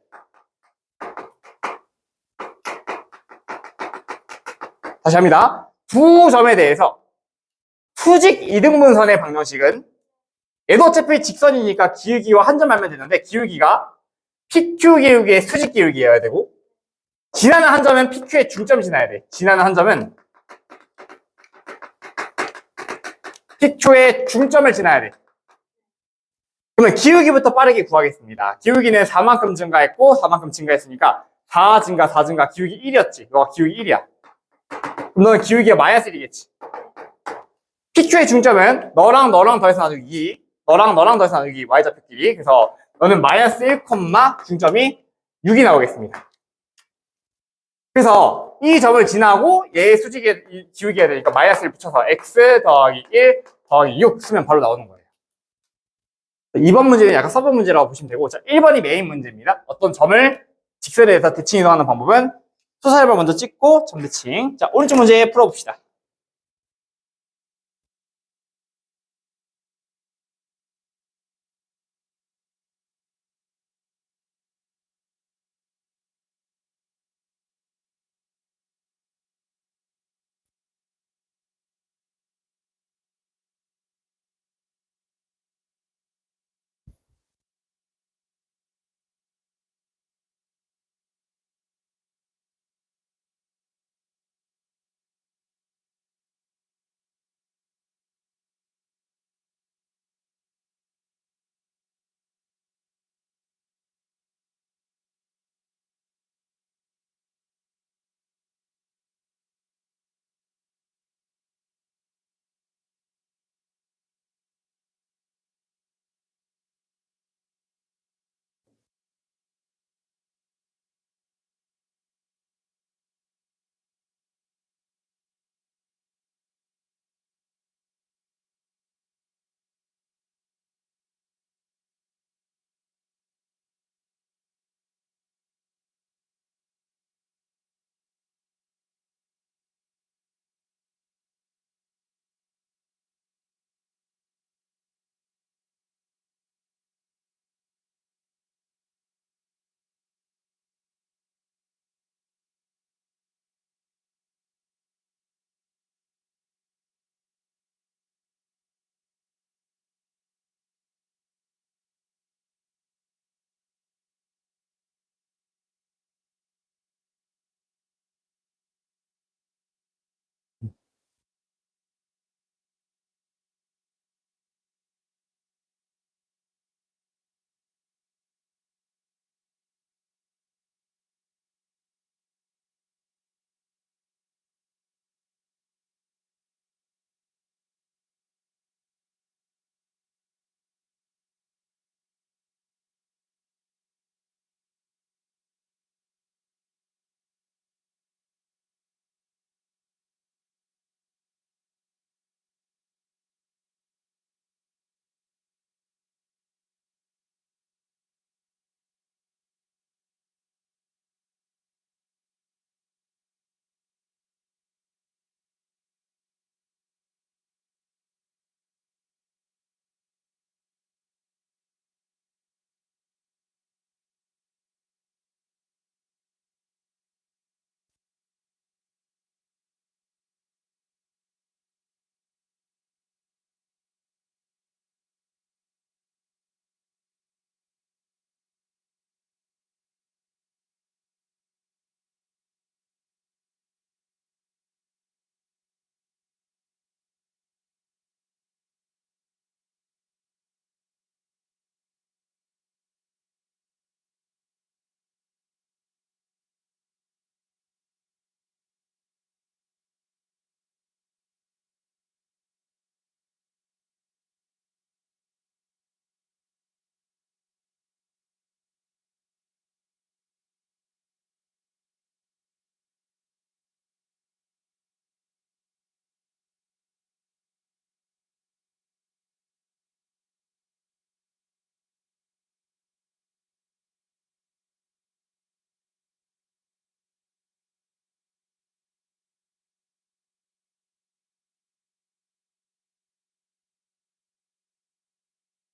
다시 합니다. 두 점에 대해서 수직 이등분선의 방정식은 얘도 어차피 직선이니까 기울기와 한 점 알면 되는데 기울기가 PQ 기울기의 수직 기울기여야 되고 지나는 한 점은 PQ의 중점 지나야 돼. 지나는 한 점은 PQ의 중점을 지나야 돼. 그러면 기울기부터 빠르게 구하겠습니다. 기울기는 4만큼 증가했고 4만큼 증가했으니까 4 증가 4 증가 기울기 1이었지. 너가 기울기 1이야. 그럼 너는 기울기가 마이너스 1이겠지. PQ의 중점은 너랑 더해서 나누기 2, 너랑 더해서 나누기 y좌표끼리. 그래서 너는 마이너스 1, 중점이 6이 나오겠습니다. 그래서 이 점을 지나고 얘의 수직의 기울기가 되니까 마이너스 1 붙여서 x 더하기 1 더하기 6 쓰면 바로 나오는 거예요. 2번 문제는 약간 서브 문제라고 보시면 되고, 자, 1번이 메인 문제입니다. 어떤 점을 직선에 대해서 대칭 이동하는 방법은 수사열번 먼저 찍고 점 대칭. 자, 오른쪽 문제 풀어봅시다.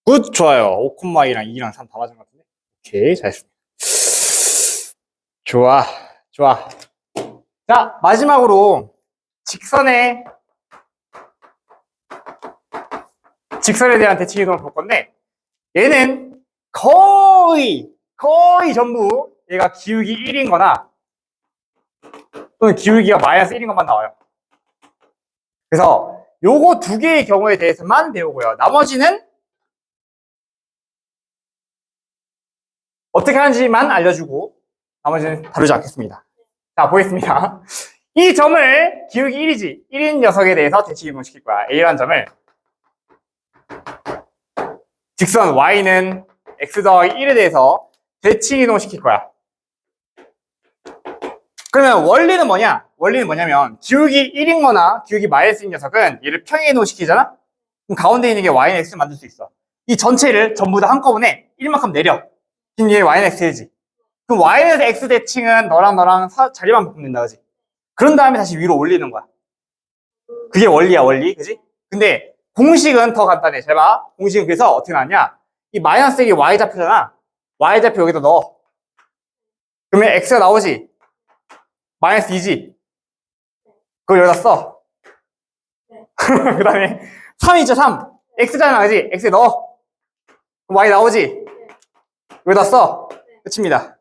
굿, 좋아요. 5,2랑 2랑 3 다 맞은 것 같은데. 오케이, 잘했습니다. 좋아, 좋아. 자, 마지막으로 직선에 대한 대칭 이동을 볼 건데, 얘는 거의 전부 얘가 기울기 1인 거나 또는 기울기가 마이너스 1인 것만 나와요. 그래서 요거 두 개의 경우에 대해서만 배우고요. 나머지는 어떻게 하는지만 알려주고 나머지는 다루지 않겠습니다. 자, 보겠습니다. 이 점을 기울기 1이지 1인 녀석에 대해서 대칭 이동시킬 거야. A라는 점을 직선 Y는 X 더하기 1에 대해서 대칭 이동시킬 거야. 그러면 원리는 뭐냐? 원리는 뭐냐면 기울기 1인 거나 기울기 마이너스인 녀석은 얘를 평행 이동시키잖아? 그럼 가운데 있는 게 Y는 X를 만들 수 있어. 이 전체를 전부 다 한꺼번에 1만큼 내려. 그럼 얘 Y는 X지. 그럼 Y는 X 대칭은 너랑 자리만 바꾸면 된다, 그지? 그런 다음에 다시 위로 올리는 거야. 그게 원리야, 원리. 그지? 근데 공식은 더 간단해. 잘 봐. 공식은 그래서 어떻게 나왔냐? 이 마이너스 1이 Y좌표잖아. Y좌표 여기다 넣어. 그러면 X가 나오지? 마이너스 2지? 그걸 여기다 써. 그 다음에 3이죠, 3. X잖아, 그지? X에 넣어. 그럼 Y 나오지? 여기다 써. 끝입니다.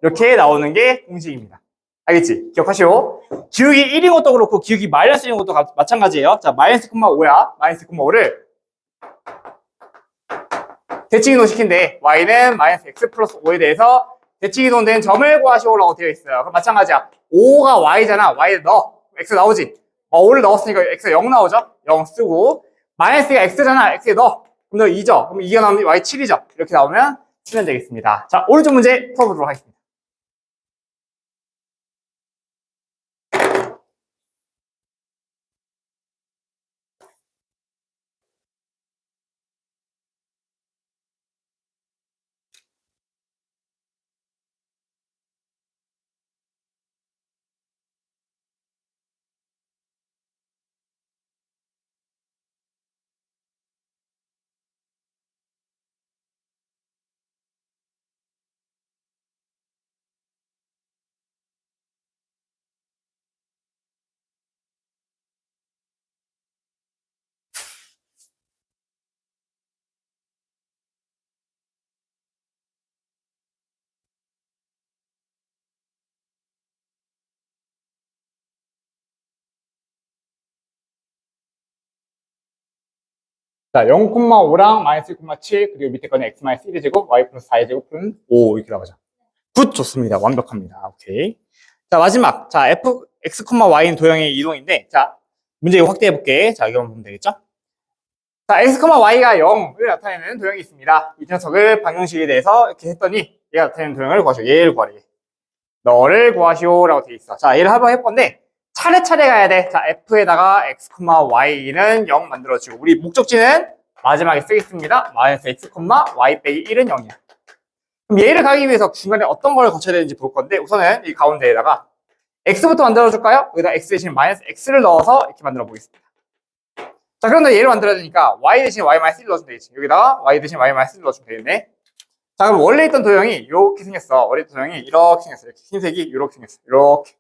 이렇게 나오는 게 공식입니다. 알겠지? 기억하시오. 기울기 1인 것도 그렇고 기울기 마이너스 1인 것도 마찬가지예요. 자, 마이너스 5야. 마이너스 5를 대칭 이동시킨데 Y는 마이너스 X 플러스 5에 대해서 대칭 이동된 점을 구하시오라고 되어 있어요. 그럼 마찬가지야. 5가 Y잖아. Y에 넣어. X 나오지? 5를 넣었으니까 X가 0 나오죠? 0 쓰고 마이너스가 X잖아. X에 넣어. 그럼 너 2죠? 그럼 2가 나오면 Y 7이죠? 이렇게 나오면 쓰면 되겠습니다. 자, 오른쪽 문제 풀어보도록 하겠습니다. 자, 0,5랑 마이너스 1,7 그리고 밑에 거는 x 마이너스 1의 제곱, y 플러스 4의 제곱은 5 이렇게 나오죠. 굿, 좋습니다. 완벽합니다. 오케이. 자, 마지막. 자, x, y는 도형의 이동인데, 자, 문제 이거 확대해 볼게. 자, 이거만 보면 되겠죠? 자, x, y가 0을 나타내는 도형이 있습니다. 이 녀석을 방정식에 대해서 이렇게 했더니 얘가 나타내는 도형을 구하시오. 얘를 구하래. 너를 구하시오라고 되어 있어. 자, 얘를 한번 해볼건데 차례차례 가야 돼. 자, f에다가 x, y는 0 만들어주고 우리 목적지는 마지막에 쓰겠습니다. 마이너스 x, y 빼기 1은 0이야. 그럼 얘를 가기 위해서 중간에 어떤 걸 거쳐야 되는지 볼 건데 우선은 이 가운데에다가 x부터 만들어줄까요? 여기다 x 대신 마이너스 x를 넣어서 이렇게 만들어 보겠습니다. 자, 그런데 얘를 만들어야 되니까 y 대신 y 마이너스 1 넣어주면 되겠지. 여기다가 y 대신 y 마이너스 1 넣어주면 되겠네. 자, 그럼 원래 있던 도형이 이렇게 생겼어. 원래 있던 도형이 이렇게 생겼어. 이렇게 흰색이 이렇게 생겼어. 이렇게.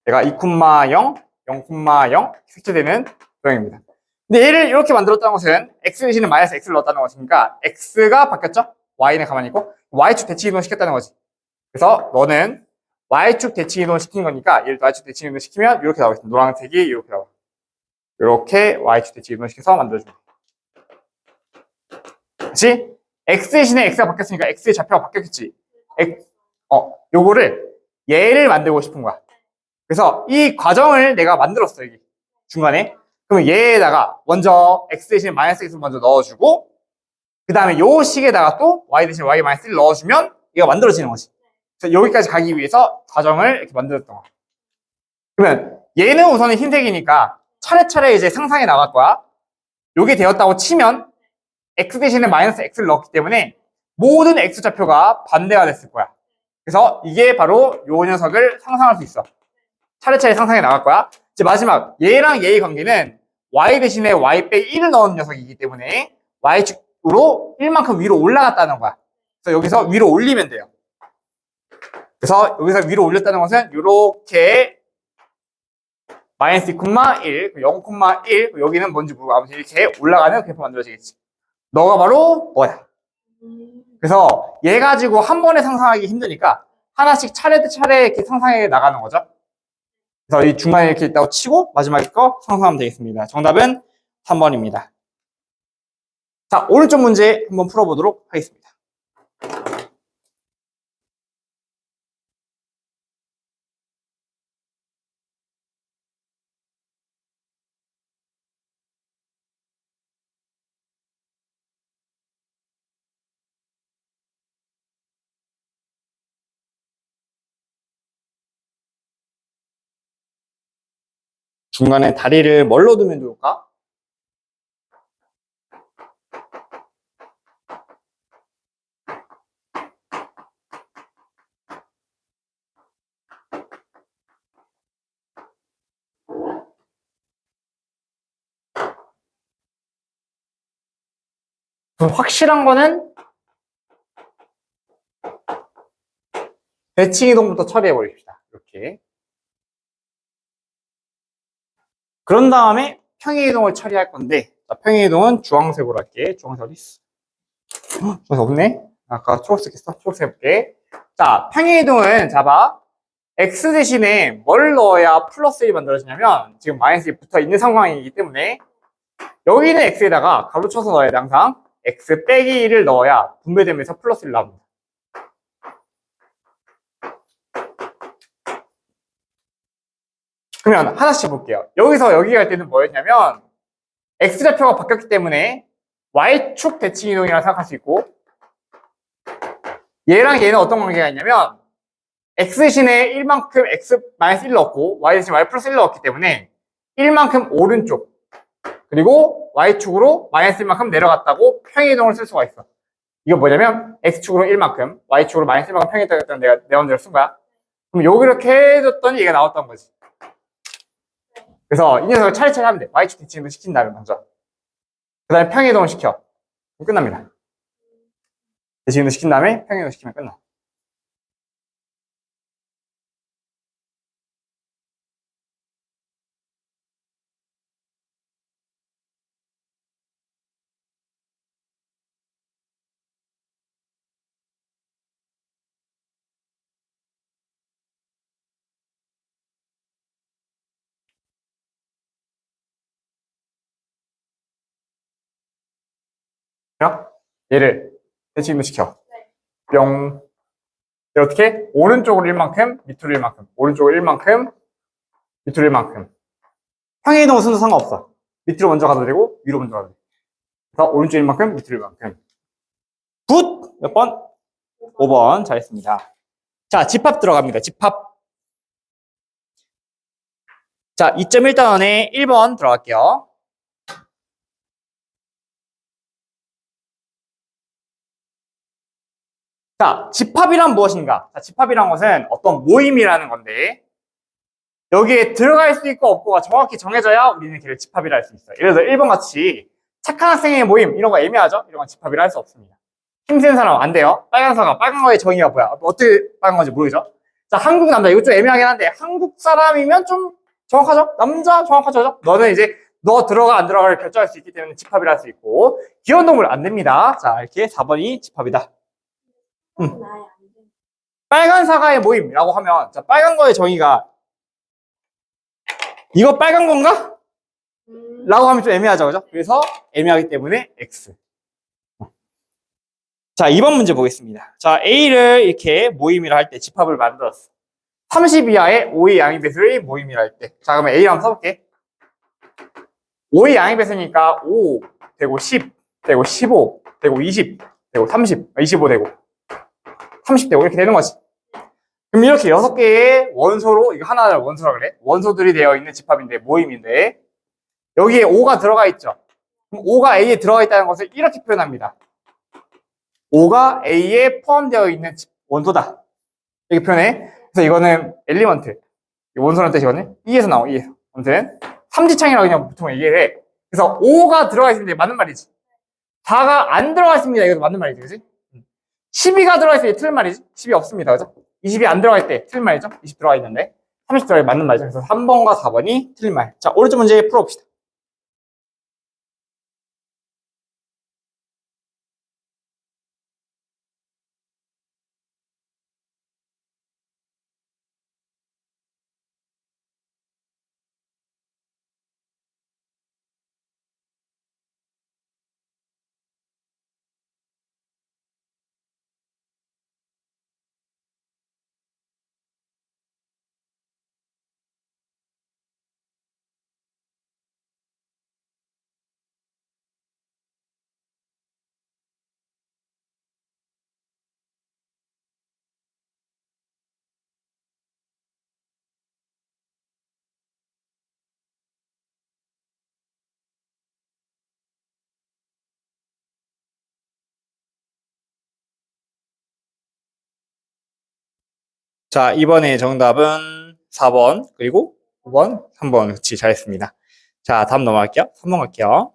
얘가 2,0, 0,0 색칠되는 도형입니다. 근데 얘를 이렇게 만들었다는 것은 x 대신에 마이너스 x를 넣었다는 것이니까 x가 바뀌었죠? y는 가만히 있고 y축 대칭 이동 시켰다는 거지. 그래서 너는 y축 대칭 이동 시킨 거니까 얘를 y축 대칭 이동 시키면 이렇게 나오겠습니다. 노란색이 이렇게 나와. 이렇게 y축 대칭 이동 시켜서 만들어줍니다. 그렇지? x 대신에 x가 바뀌었으니까 x의 좌표가 바뀌었겠지. 요거를 얘를 만들고 싶은 거야. 그래서 이 과정을 내가 만들었어, 여기 중간에. 그러면 얘에다가 먼저 x 대신 마이너스 x를 먼저 넣어주고 그 다음에 요 식에다가 또 y 대신 y 마이너스 1을 넣어주면 얘가 만들어지는 거지. 그래서 여기까지 가기 위해서 과정을 이렇게 만들었던 거야. 그러면 얘는 우선은 흰색이니까 차례차례 이제 상상해 나갈 거야. 요게 되었다고 치면 x 대신에 마이너스 x를 넣었기 때문에 모든 x 좌표가 반대가 됐을 거야. 그래서 이게 바로 요 녀석을 상상할 수 있어. 차례차례 상상해 나갈 거야. 이제 마지막 얘랑 얘의 관계는 y 대신에 y 빼기 1을 넣은 녀석이기 때문에 y축 X축으로 1만큼 위로 올라갔다는 거야. 그래서 여기서 위로 올리면 돼요. 그래서 여기서 위로 올렸다는 것은 이렇게 마이너스 2,1, 0,1, 여기는 뭔지 모르고 아무튼 이렇게 올라가는 그래프 만들어지겠지. 너가 바로 뭐야? 그래서 얘 가지고 한 번에 상상하기 힘드니까 하나씩 차례 이렇게 상상해 나가는 거죠. 그래서 이 중간에 이렇게 있다고 치고 마지막에 거 상상하면 되겠습니다. 정답은 3번입니다. 자, 오른쪽 문제 한번 풀어보도록 하겠습니다. 중간에 다리를 뭘로 두면 좋을까? 확실한 거는 대칭 이동부터 처리해 버립시다. 이렇게. 그런 다음에 평행 이동을 처리할 건데, 자, 평행 이동은 주황색으로 할게. 주황색 어디 있어? 주황색 없네? 아까 초록색 했어? 초록색 해볼게. 자, 평행 이동은 잡아. X 대신에 뭘 넣어야 플러스 1이 만들어지냐면, 지금 마이너스 1이 붙어 있는 상황이기 때문에, 여기는 X에다가 가로쳐서 넣어야 돼, 항상. X 빼기 1을 넣어야 분배되면서 플러스 1 나옵니다. 그러면 하나씩 볼게요. 여기서 여기 갈 때는 뭐였냐면 X좌표가 바뀌었기 때문에 Y축 대칭 이동이라고 생각할 수 있고, 얘랑 얘는 어떤 관계가 있냐면 X 대신에 1만큼 X-1 넣었고 Y 대신 Y 플러스 1 넣었기 때문에 1만큼 오른쪽 그리고 Y축으로 마이너스 1만큼 내려갔다고 평행 이동을 쓸 수가 있어. 이거 뭐냐면 X축으로 1만큼 Y축으로 마이너스 1만큼 평행 이동을 내가 내 맘대로 쓴 거야. 그럼 여기 이렇게 해줬더니 얘가 나왔던 거지. 그래서 이 녀석을 차례차례 하면 돼. Y축 대칭을 시킨 다음에 먼저. 그 다음에 평행이동을 시켜. 그럼 끝납니다. 대칭을 시킨 다음에 평행이동 시키면 끝나. 얘를 대칭도 시켜. 뿅. 어떻게? 오른쪽으로 1만큼, 밑으로 1만큼. 오른쪽으로 1만큼, 밑으로 1만큼. 평행이동 순서 상관없어. 밑으로 먼저 가도 되고, 위로 먼저 가도 돼. 그래서 오른쪽 1만큼, 밑으로 1만큼. 굿! 몇 번? 5번. 잘했습니다. 자, 집합 들어갑니다. 집합. 자, 2.1단원에 1번 들어갈게요. 자, 집합이란 무엇인가? 자, 집합이란 것은 어떤 모임이라는 건데, 여기에 들어갈 수 있고 없고가 정확히 정해져야 우리는 걔를 집합이라 할 수 있어요. 예를 들어 1번 같이 착한 학생의 모임, 이런 거 애매하죠? 이런 건 집합이라 할 수 없습니다. 힘센 사람 안 돼요. 빨간 사과, 빨간 거의 정의가 뭐야? 어떻게 빨간 건지 모르죠? 자, 한국 남자, 이거 좀 애매하긴 한데, 한국 사람이면 좀 정확하죠? 남자 정확하죠? 너는 이제 너 들어가 안 들어가를 결정할 수 있기 때문에 집합이라 할 수 있고, 기원동물 안 됩니다. 자, 이렇게 4번이 집합이다. 빨간 사과의 모임이라고 하면, 자, 빨간 거의 정의가 이거 빨간 건가? 라고 하면 좀 애매하죠, 그죠? 그래서 애매하기 때문에 X. 자, 2번 문제 보겠습니다. 자, A를 이렇게 모임이라 할 때 집합을 만들었어. 30 이하의 5의 양위배수의 모임이라 할 때. 자, 그러면 A를 한번 써볼게. 5의 양위배수니까 5 되고 10 되고 15 되고 20 되고 30, 25 되고 30 되고 이렇게 되는 거지. 그럼 이렇게 6개의 원소로, 이거 하나를 원소라 그래. 원소들이 되어 있는 집합인데, 모임인데, 여기에 5가 들어가 있죠. 그럼 5가 A에 들어가 있다는 것을 이렇게 표현합니다. 5가 A에 포함되어 있는 원소다. 이렇게 표현해. 그래서 이거는 엘리먼트. 원소라는 뜻이거든요. E에서 나와, E에서. 아무튼, 삼지창이라고 그냥 보통 얘기를 해. 그래서 5가 들어가 있는데 맞는 말이지. 4가 안 들어가 있습니다. 이것도 맞는 말이지, 그지? 12가 들어가 있을 때 틀린 말이지. 10이 없습니다, 그죠? 20이 안 들어갈 때 틀린 말이죠. 20 들어가 있는데 30 들어가 맞는 말이죠. 그래서 3번과 4번이 틀린 말. 자, 오른쪽 문제 풀어봅시다. 자, 이번에 정답은 4번, 그리고 5번, 3번. 그렇지, 잘했습니다. 자, 다음 넘어갈게요. 3번 갈게요.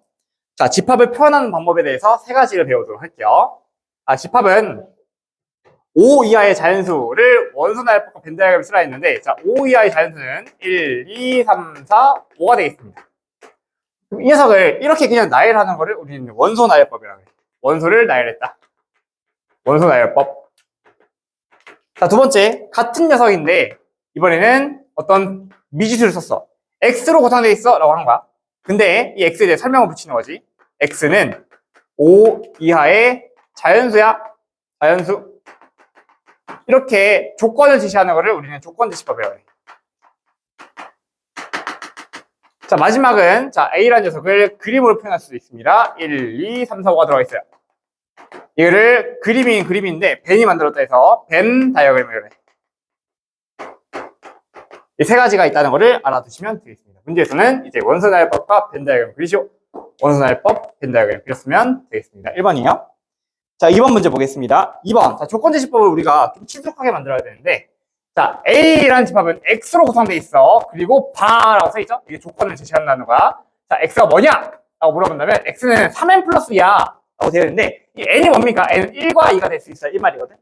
자, 집합을 표현하는 방법에 대해서 세 가지를 배우도록 할게요. 집합은 5 이하의 자연수를 원소 나열법과 벤 다이어그램을 쓰라 했는데, 자, 5 이하의 자연수는 1, 2, 3, 4, 5가 되겠습니다. 그럼 이 녀석을 이렇게 그냥 나열하는 거를 우리는 원소 나열법이라고 해요. 원소를 나열했다. 원소 나열법. 자, 두 번째, 같은 녀석인데, 이번에는 어떤 미지수를 썼어. x로 고정되어 있어 라고 하는 거야. 근데 이 x에 대해 설명을 붙이는 거지. x는 5 이하의 자연수야. 자연수. 이렇게 조건을 제시하는 거를 우리는 조건 제시법이라고 해. 자, 마지막은, 자, a라는 녀석을 그림으로 표현할 수도 있습니다. 1, 2, 3, 4, 5가 들어가 있어요. 이거를 그림인데 벤이 만들었다 해서 벤 다이어그램이라고 해. 이 세 가지가 있다는 것을 알아두시면 되겠습니다. 문제에서는 이제 원소 나열법과 벤 다이어그램 그리시오. 원소 나열법, 벤 다이어그램 그렸으면 되겠습니다. 1번이요. 자, 2번 문제 보겠습니다. 2번. 자, 조건 제시법을 우리가 좀 친숙하게 만들어야 되는데, 자, A라는 집합은 X로 구성되어 있어. 그리고 바라고 써있죠? 이게 조건을 제시한다는 거야. 자, X가 뭐냐? 라고 물어본다면, X는 3n 플러스 2야. 라고 되어 있는데, 이 N이 뭡니까? N은 1과 2가 될 수 있어요. 1말이거든.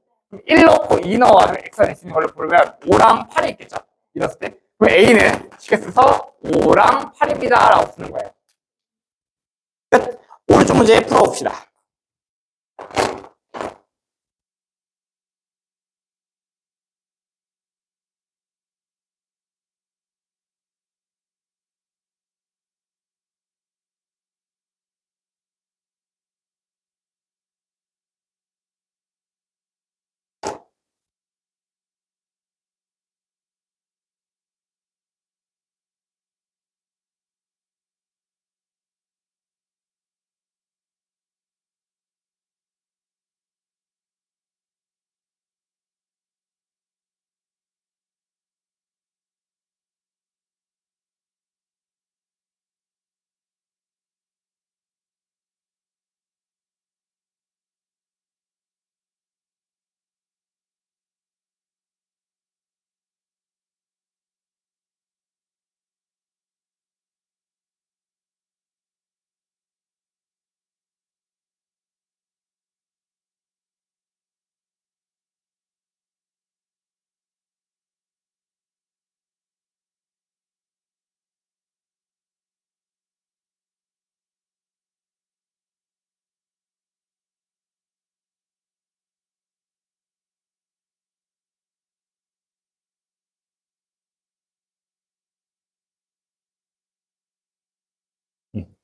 1 넣고 2 넣어가지고 X가 될 수 있는 걸로 보면 5랑 8이 있겠죠? 이랬을 때. 그럼 A는 쉽게 써서 5랑 8입니다. 라고 쓰는 거예요. 끝. 오른쪽 문제 풀어봅시다.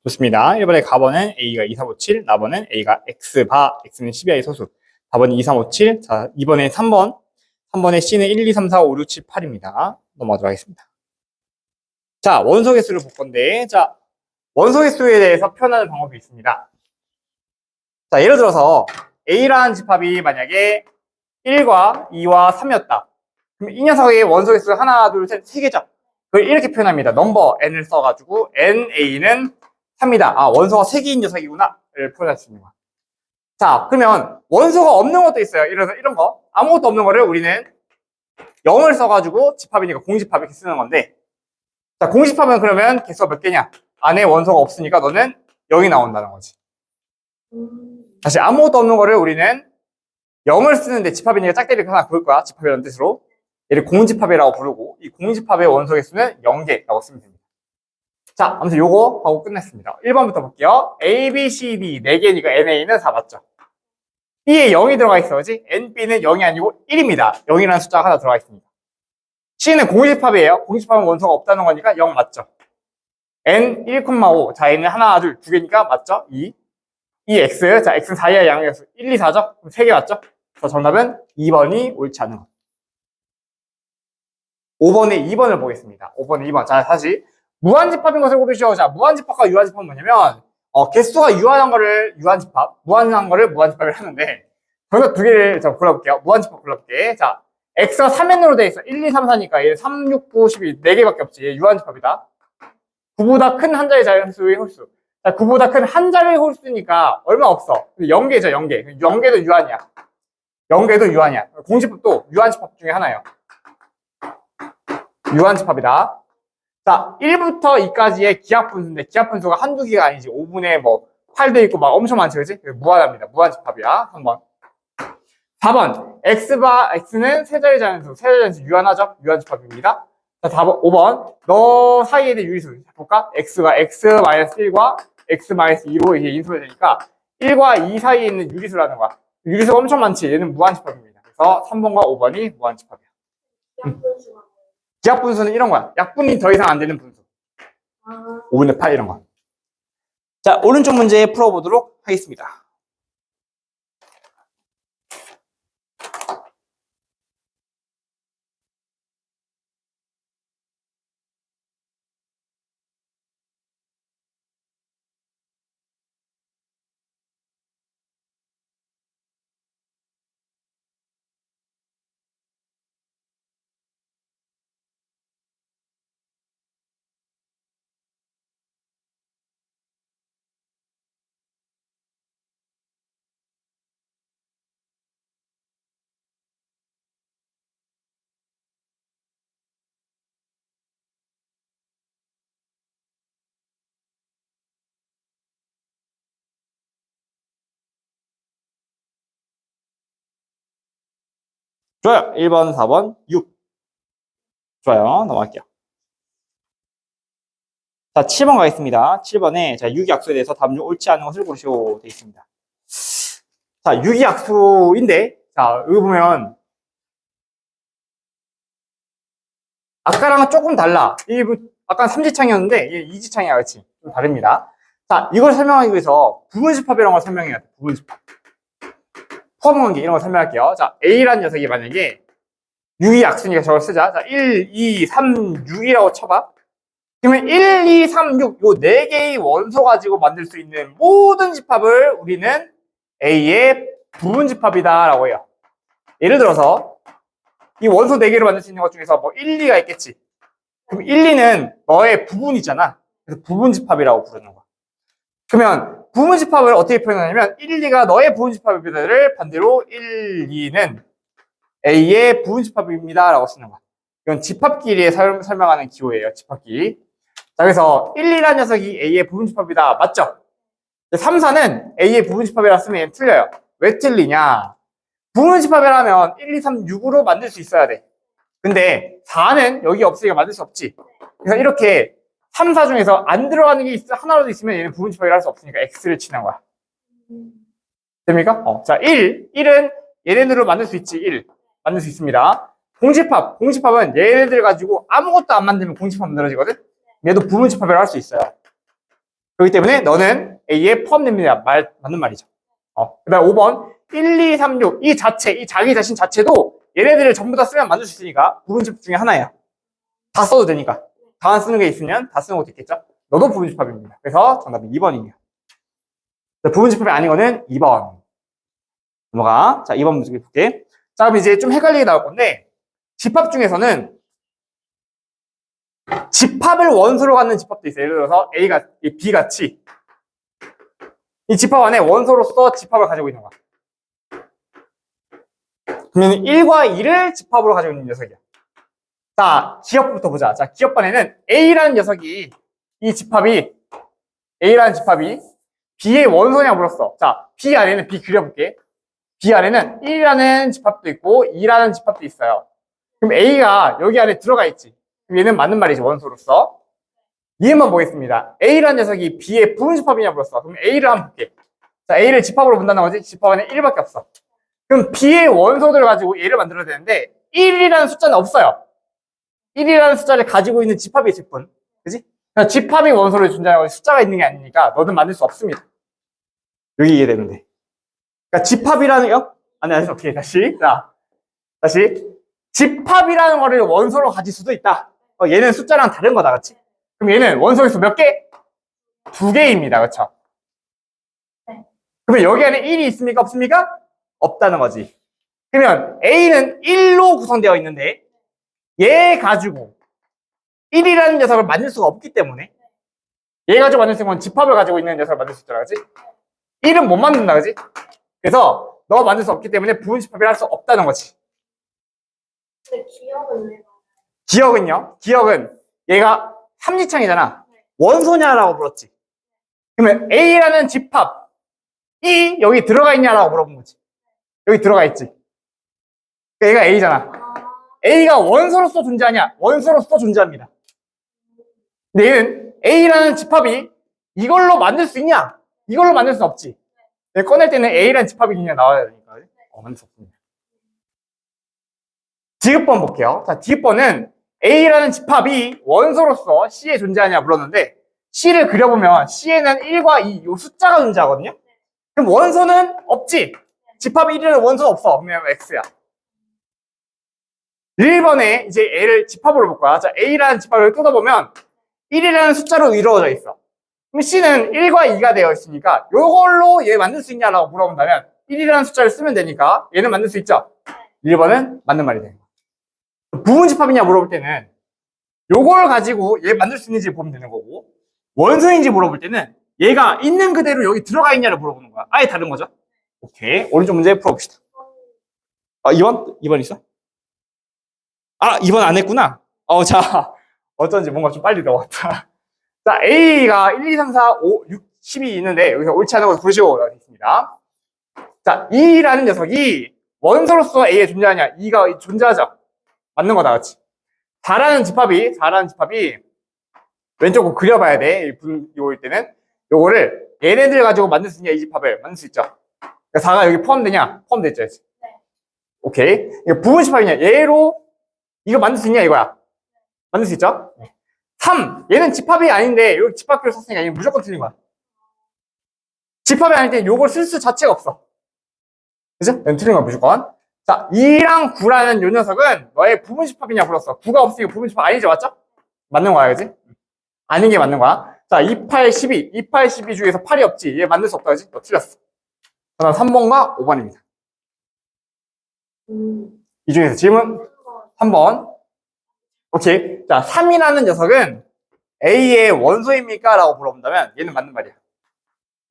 좋습니다. 1번의 가번은 A가 2, 3, 5, 7, 나번은 A가 X바, X는 12의 소수. 4번이 2, 3, 5, 7. 자, 2번에 3번. 3번에 C는 1, 2, 3, 4, 5, 6, 7, 8입니다. 넘어가도록 하겠습니다. 자, 원소 개수를 볼 건데, 자, 원소 개수에 대해서 표현하는 방법이 있습니다. 자, 예를 들어서 A라는 집합이 만약에 1과 2와 3이었다. 그럼 이 녀석의 원소 개수가 하나, 둘, 셋, 3개죠. 그걸 이렇게 표현합니다. 넘버 n을 써가지고 NA는 3이다. 아, 원소가 3개인 녀석이구나. 를 표현할 수 있는 거야. 자, 그러면 원소가 없는 것도 있어요. 이런 거. 아무것도 없는 거를 우리는 0을 써가지고 집합이니까 공집합 이렇게 쓰는 건데, 자, 공집합은 그러면 개수가 몇 개냐? 안에 원소가 없으니까 너는 0이 나온다는 거지. 다시 아무것도 없는 거를 우리는 0을 쓰는데 집합이니까 짝대리를 하나 그을 거야. 집합이라는 뜻으로. 얘를 공집합이라고 부르고 이 공집합의 원소 개수는 0개라고 쓰면 됩니다. 자, 아무튼 요거 하고 끝냈습니다. 1번부터 볼게요. A, B, C, D 4개니까 NA는 4 맞죠? B에 0이 들어가 있어, 그지? NB는 0이 아니고 1입니다. 0이라는 숫자가 하나 들어가 있습니다. C는 공집합이에요. 공집합은 원소가 없다는 거니까 0 맞죠? N 1,5. 자, N은 하나, 둘, 두 개니까 맞죠? 2. 이 X. 자, X는 4이야, 양의수. 1, 2, 4죠? 그럼 3개 맞죠? 그래서 정답은 2번이 옳지 않은 것. 5번에 2번을 보겠습니다. 5번에 2번. 자, 다시. 무한집합인 것을 고르시오. 자, 무한집합과 유한집합은 뭐냐면, 개수가 유한한 거를 유한집합, 무한한 거를 무한집합을 하는데, 정답 두 개를 자, 골라볼게요. 무한집합 골라볼게. 자, X가 3n으로 돼 있어. 1, 2, 3, 4니까 얘는 3, 6, 9, 12, 4개밖에 없지. 얘 유한집합이다. 9보다 큰 한 자리 자연수의 홀수. 자, 9보다 큰 한 자리의 홀수니까 얼마 없어. 0개죠, 0개. 0개도 유한이야. 0개도 유한이야. 공집합도 유한집합 중에 하나예요. 유한집합이다. 자, 1부터 2까지의 기하분수인데 기하분수가 한두 개가 아니지. 5분의 뭐 8도 있고 막 엄청 많지, 그지? 무한합니다. 무한집합이야. 한번. 4번. X는 세자리 자연수. 세자리 자연수 유한하죠? 유한집합입니다. 자, 4번, 5번. 너 사이에 있는 유리수. 볼까? X가 X-1과 X-2로 이게 인수가 되니까 1과 2 사이에 있는 유리수라는 거야. 유리수가 엄청 많지. 얘는 무한집합입니다. 그래서 3번과 5번이 무한집합이야. 기하분수는 이런 거야. 약분이 더 이상 안 되는 분수. 5분의 8 이런 거. 자, 오른쪽 문제 풀어보도록 하겠습니다. 좋아요. 1번, 4번, 6. 좋아요. 넘어갈게요. 자, 7번 가겠습니다. 7번에 자, 유기약수에 대해서 답 중 옳지 않은 것을 고르시오 되어 있습니다. 자, 유기약수인데 자, 여기 보면 아까랑은 조금 달라. 아까는 3지창이었는데 이게 2지창이야, 그렇지? 좀 다릅니다. 자, 이걸 설명하기 위해서 부분집합이라는 걸 설명해야 돼. 부분집합. 포함관계 이런 걸 설명할게요. 자, A라는 녀석이 만약에 유기약수니까 저걸 쓰자. 자, 1, 2, 3, 6이라고 쳐봐. 그러면 1, 2, 3, 6, 요 4개의 원소 가지고 만들 수 있는 모든 집합을 우리는 A의 부분집합이다라고 해요. 예를 들어서 이 원소 4개를 만들 수 있는 것 중에서 뭐 1, 2가 있겠지. 그럼 1, 2는 너의 부분이잖아. 그래서 부분집합이라고 부르는 거야. 그러면 부분집합을 어떻게 표현하냐면 1, 2가 너의 부분집합을 반대로 1, 2는 A의 부분집합입니다 라고 쓰는 거야. 이건 집합끼리에 설명하는 기호예요. 집합끼리. 자, 그래서 1, 2라는 녀석이 A의 부분집합이다. 맞죠? 3, 4는 A의 부분집합이라 쓰면 얘는 틀려요. 왜 틀리냐? 부분집합이라면 1, 2, 3, 6으로 만들 수 있어야 돼. 근데 4는 여기 없으니까 만들 수 없지. 그래서 이렇게 3, 4 중에서 안 들어가는 게 하나라도 있으면 얘는 부분집합이라 할 수 없으니까 X를 치는 거야. 됩니까? 자, 1은 얘네들로 만들 수 있지. 1. 만들 수 있습니다. 공집합은 얘네들 가지고 아무것도 안 만들면 공집합 만들어지거든? 얘도 부분집합이라 할 수 있어요. 그렇기 때문에 너는 A에 포함됩니다. 맞는 말이죠. 그 다음 5번. 1, 2, 3, 6. 이 자기 자신 자체도 얘네들을 전부 다 쓰면 만들 수 있으니까 부분집합 중에 하나예요. 다 써도 되니까. 다 안 쓰는 게 있으면 다 쓰는 것도 있겠죠? 너도 부분집합입니다. 그래서 정답이 2번이에요. 부분집합이 아닌 거는 2번. 넘어가. 자, 2번 문제 볼게. 자, 그럼 이제 좀 헷갈리게 나올 건데, 집합 중에서는 집합을 원소로 갖는 집합도 있어요. 예를 들어서 A가 B 같이 이 집합 안에 원소로서 집합을 가지고 있는 거야. 그러면 1과 2를 집합으로 가지고 있는 녀석이야. 자, 기업부터 보자. 자, 기업반에는 A라는 녀석이 A라는 집합이 B의 원소냐 물었어. 자, B 안에는 B 그려볼게. B 안에는 1이라는 집합도 있고 2라는 집합도 있어요. 그럼 A가 여기 안에 들어가 있지. 그럼 얘는 맞는 말이지, 원소로서. 얘만 보겠습니다. A라는 녀석이 B의 부분 집합이냐 물었어. 그럼 A를 한번 볼게. 자, A를 집합으로 본다는 거지. 집합 안에 1밖에 없어. 그럼 B의 원소들을 가지고 얘를 만들어야 되는데 1이라는 숫자는 없어요. 1이라는 숫자를 가지고 있는 집합이 있을 뿐. 그지? 그러니까 집합이 원소를 존재하고 숫자가 있는 게 아니니까 너는 만들 수 없습니다. 여기 이해되는데. 그러니까 집합이라는 거? 아니, 오케이. 다시. 자, 다시. 집합이라는 거를 원소로 가질 수도 있다. 얘는 숫자랑 다른 거다. 그치? 그럼 얘는 원소의 수 몇 개? 2개입니다. 그쵸? 네. 그러면 여기 안에 1이 있습니까? 없습니까? 없다는 거지. 그러면 A는 1로 구성되어 있는데 얘 가지고 1이라는 녀석을 만들 수가 없기 때문에 얘 가지고 만들 수 있는 건 집합을 가지고 있는 녀석을 만들 수 있더라. 그치? 1은 못 만든다. 그치? 그래서 너가 만들 수 없기 때문에 부분 집합을 할 수 없다는 거지. 근데 기억은 왜? 기억은요? 기억은 얘가 삼지창이잖아. 원소냐라고 물었지. 그러면 A라는 집합이 여기 들어가 있냐라고 물어본 거지. 여기 들어가 있지. 그러니까 얘가 A잖아. A가 원소로서 존재하냐? 원소로서 존재합니다. 근데 얘는 A라는 집합이 이걸로 만들 수 있냐? 이걸로 만들 수 없지. 꺼낼 때는 A라는 집합이 있냐 나와야 되니까. 만들 수 없습니다. 디귿번 볼게요. 자, 디귿번은 A라는 집합이 원소로서 C에 존재하냐 물었는데 C를 그려보면 C에는 1과 2, 이 숫자가 존재하거든요. 그럼 원소는 없지. 집합 1이라는 원소는 없어. 그러면 X야. 1번에 이제 A를 집합으로 볼 거야. 자, A라는 집합을 뜯어보면 1이라는 숫자로 이루어져 있어. 그럼 C는 1과 2가 되어 있으니까 이걸로 얘 만들 수 있냐라고 물어본다면 1이라는 숫자를 쓰면 되니까 얘는 만들 수 있죠. 1번은 맞는 말이 되는 거야. 부분 집합이냐 물어볼 때는 요걸 가지고 얘 만들 수 있는지 보면 되는 거고 원소인지 물어볼 때는 얘가 있는 그대로 여기 들어가 있냐를 물어보는 거야. 아예 다른 거죠. 오케이. 오른쪽 문제 풀어봅시다. 2번? 2번 있어? 2번 안 했구나. 자, 어쩐지 뭔가 좀 빨리 넘어갔다. 자, A가 1, 2, 3, 4, 5, 6, 10이 있는데 여기서 옳지 않은 거 고르시고 되어 있습니다. 자, 2라는 녀석이 원소로서 A에 존재하냐? 2가 존재하죠. 맞는 거다, 그렇지? 4라는 집합이 왼쪽 거 그려봐야 돼. 요일 때는 요거를 얘네들 가지고 만들 수 있냐? 이 집합을 만들 수 있죠. 그러니까 4가 여기 포함되냐? 포함됐죠. 네. 오케이. 이거 부분 집합이냐? 얘로 이거 만들 수 있냐? 이거야. 만들 수 있죠? 3. 얘는 집합이 아닌데 여기 집합표를 썼으니까 얘는 무조건 틀린 거야. 집합이 아닐 때 요걸 쓸 수 자체가 없어. 그죠? 얘는 틀린 거야, 무조건. 자, 2랑 9라는 요 녀석은 너의 부분 집합이냐 물었어. 9가 없으니까 부분 집합 아니죠, 맞죠? 맞는 거야, 그지? 아닌 게 맞는 거야. 자, 2, 8, 12. 2, 8, 12 중에서 8이 없지. 얘 만들 수 없다, 그지? 너 틀렸어. 그다음 3번과 5번입니다. 이 중에서 질문 3번. 오케이. 자, 3이라는 녀석은 A의 원소입니까? 라고 물어본다면 얘는 맞는 말이야.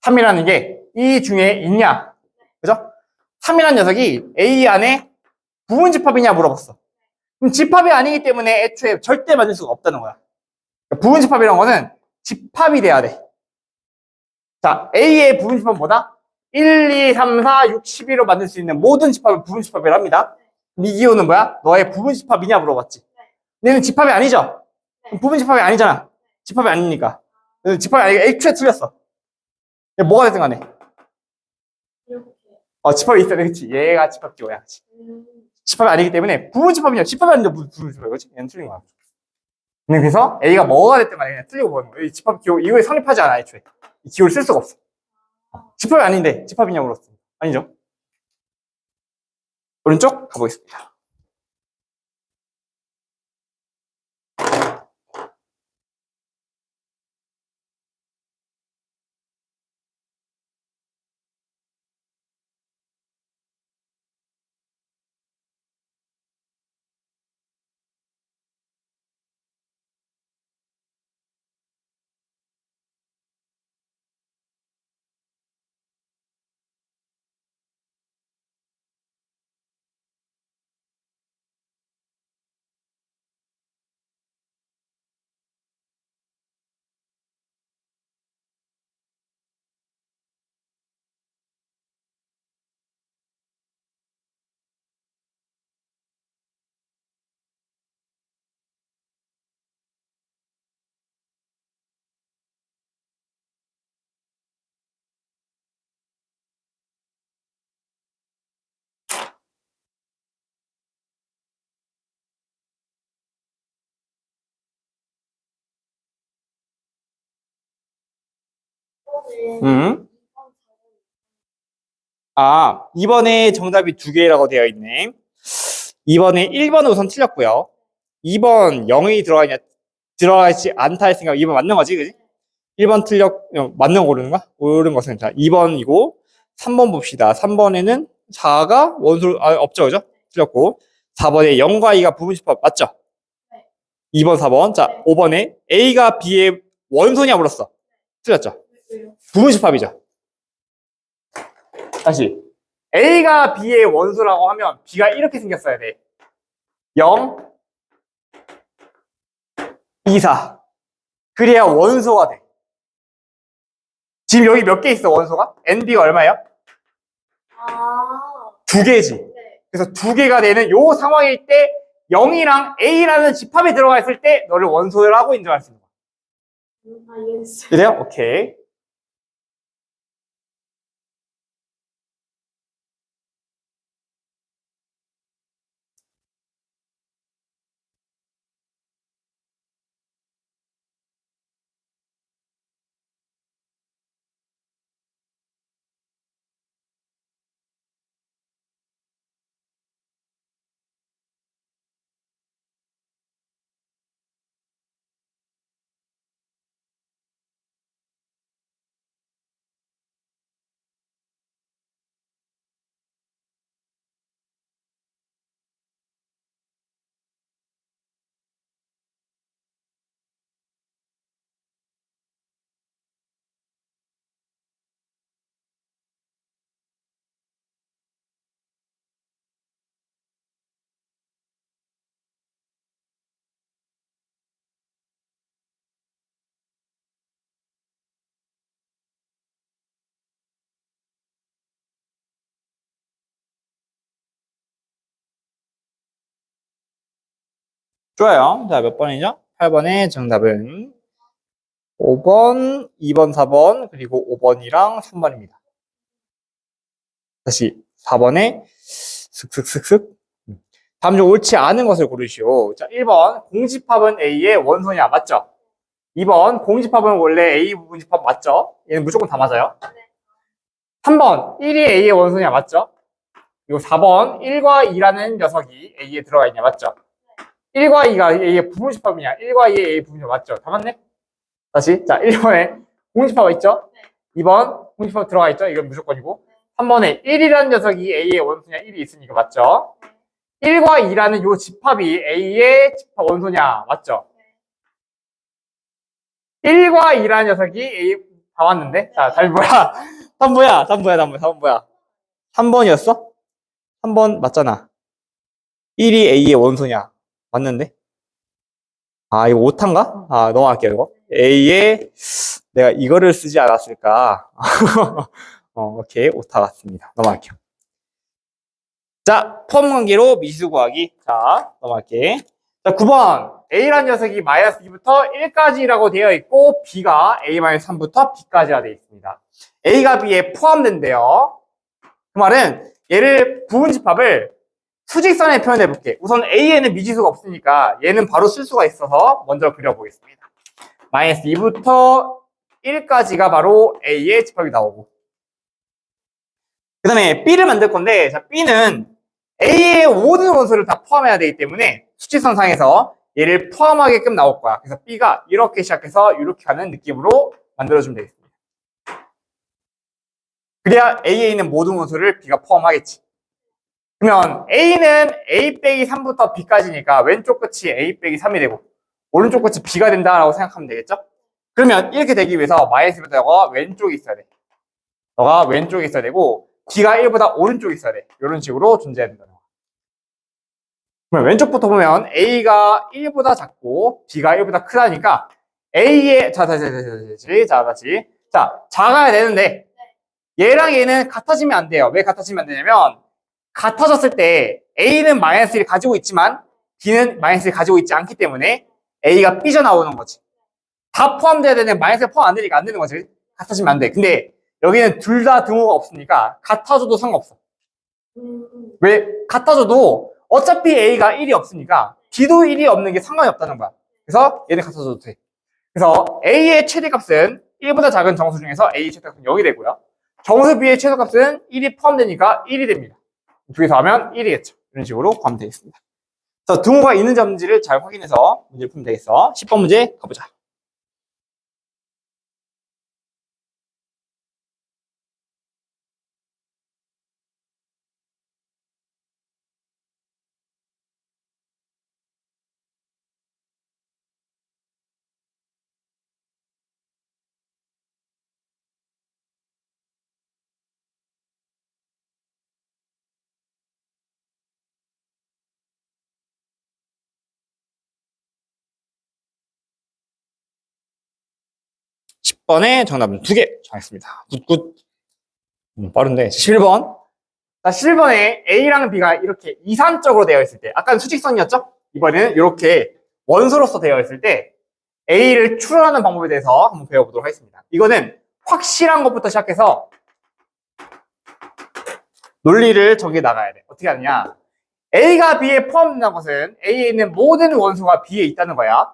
3이라는 게 이 중에 있냐? 그죠? 3이라는 녀석이 A 안에 부분 집합이냐 물어봤어. 그럼 집합이 아니기 때문에 애초에 절대 만들 수가 없다는 거야. 그러니까 부분 집합이라는 거는 집합이 돼야 돼. 자, A의 부분 집합은 뭐다? 1, 2, 3, 4, 6, 12로 만들 수 있는 모든 집합을 부분 집합이라 합니다. 이 기호는 뭐야? 너의 부분 집합이냐 물어봤지. 얘는 집합이 아니죠? 부분 집합이 아니잖아. 집합이 아니니까. 집합이 아니니까 애초에 틀렸어. 뭐가 됐든 간에. 집합이 있어야 돼. 그치? 얘가 집합 기호야. 그치? 집합이 아니기 때문에 부분 집합이냐? 집합이 아닌데 무슨 부분 집합이야? 그치? 얘는 틀린 거야. 그래서 A가 뭐가 됐든 간에 그냥 틀리고 보는 거야. 이 집합 기호 이후에 성립하지 않아. 애초에. 이 기호를 쓸 수가 없어. 집합이 아닌데 집합이냐고 물었어. 아니죠? 오른쪽 가보겠습니다. 그러면은 아, 2번에 정답이 두 개라고 되어 있네. 2번에 1번은 우선 틀렸고요. 2번 0이 들어가지 않다 했으니까 2번 맞는 거지, 그지? 1번 맞는 거 고르는 거야? 옳은 것은 자, 2번이고, 3번 봅시다. 3번에는 4가 원소, 없죠, 그죠? 틀렸고, 4번에 0과 2가 부분집합 맞죠? 네. 2번, 4번. 자, 네. 5번에 A가 B의 원소냐 물었어. 틀렸죠? 부분집합이죠. 다시. A가 B의 원소라고 하면 B가 이렇게 생겼어야 돼. 0, 2, 4. 그래야 원소가 돼. 지금 여기 몇 개 있어, 원소가? NB가 얼마예요? 아, 두 개지. 네. 그래서 두 개가 되는 요 상황일 때 0이랑 A라는 집합에 들어가 있을 때 너를 원소라고 인정할 수 있는 거야. 알겠어요. 그래요? 오케이. 좋아요. 자, 몇 번이죠? 8번의 정답은 5번, 2번, 4번, 그리고 5번이랑 3번입니다. 다시 4번에 슥슥슥슥. 다음 중 옳지 않은 것을 고르시오. 자, 1번 공집합은 A의 원소냐 맞죠? 2번 공집합은 원래 A 부분집합 맞죠? 얘는 무조건 다 맞아요. 3번 1이 A의 원소냐 맞죠? 그리고 4번 1과 2라는 녀석이 A에 들어가 있냐 맞죠? 1과 2가 A의 부분집합이냐 1과 2의 A 부분집합 맞죠? 다 맞네? 다시 자 1번에 공집합 있죠? 2번 공집합 들어가 있죠? 이건 무조건이고 3번에 1이라는 녀석이 A의 원소냐 1이 있으니까 맞죠? 1과 2라는 요 집합이 A의 집합 원소냐 맞죠? 1과 2라는 녀석이 A 다 왔는데 자 답이 뭐야? 답 뭐야? 3번이었어? 3번 맞잖아. 1이 A의 원소냐 맞는데? 아 이거 오타인가? 아 넘어갈게요 이거. A에 내가 이거를 쓰지 않았을까? 오케이 오타 같습니다. 넘어갈게요. 자, 포함 관계로 미수 구하기. 자, 넘어갈게. 자, 9번. A라는 녀석이 마이너스 2부터 1까지라고 되어 있고, B가 A-3부터 B까지가 되어 있습니다. A가 B에 포함된대요. 그 말은 얘를 부분집합을 수직선에 표현해 볼게. 우선 A에는 미지수가 없으니까 얘는 바로 쓸 수가 있어서 먼저 그려보겠습니다. 마이너스 2부터 1까지가 바로 A의 집합이 나오고, 그 다음에 B를 만들 건데, 자, B는 A의 모든 원소를 다 포함해야 되기 때문에 수치선상에서 얘를 포함하게끔 나올 거야. 그래서 B가 이렇게 시작해서 이렇게 가는 느낌으로 만들어주면 되겠습니다. 그래야 A에 있는 모든 원소를 B가 포함하겠지. 그러면 A는 A 빼기 3부터 B까지니까 왼쪽 끝이 A 빼기 3이 되고 오른쪽 끝이 B가 된다라고 생각하면 되겠죠? 그러면 이렇게 되기 위해서 마이너스부터 너가 왼쪽에 있어야 돼. 너가 왼쪽에 있어야 되고 B가 1보다 오른쪽에 있어야 돼. 이런 식으로 존재해야 된다. 그러면 왼쪽부터 보면 A가 1보다 작고 B가 1보다 크다니까 A의 다시 자 작아야 되는데 얘랑 얘는 같아지면 안 돼요. 왜 같아지면 안 되냐면 같아졌을 때 A는 마이너스 1을 가지고 있지만 B는 마이너스 1을 가지고 있지 않기 때문에 A가 삐져나오는 거지. 다 포함돼야 되는데 마이너스 1 포함 안 되니까 안 되는 거지. 같아지면 안 돼. 근데 여기는 둘 다 등호가 없으니까 같아져도 상관없어. 왜? 같아져도 어차피 A가 1이 없으니까 B도 1이 없는 게 상관이 없다는 거야. 그래서 얘는 같아져도 돼. 그래서 A의 최대값은 1보다 작은 정수 중에서 A 최소값은 0이 되고요. 정수 B의 최소값은 1이 포함되니까 1이 됩니다. 두 개 더하면 1이겠죠. 이런 식으로 구하면 되겠습니다. 그래서 등호가 있는지 없는지를 잘 확인해서 문제를 풀면 되겠어. 10번 문제 가보자. 번의 정답은 2개 정했습니다. 굿굿. 빠른데. 11번. 자, 11번에 A랑 B가 이렇게 이산적으로 되어 있을 때, 아까는 수직선이었죠? 이번에는 이렇게 원소로서 되어 있을 때 A를 추론하는 방법에 대해서 한번 배워보도록 하겠습니다. 이거는 확실한 것부터 시작해서 논리를 정해 나가야 돼. 어떻게 하느냐? A가 B에 포함된다는 것은 A에 있는 모든 원소가 B에 있다는 거야.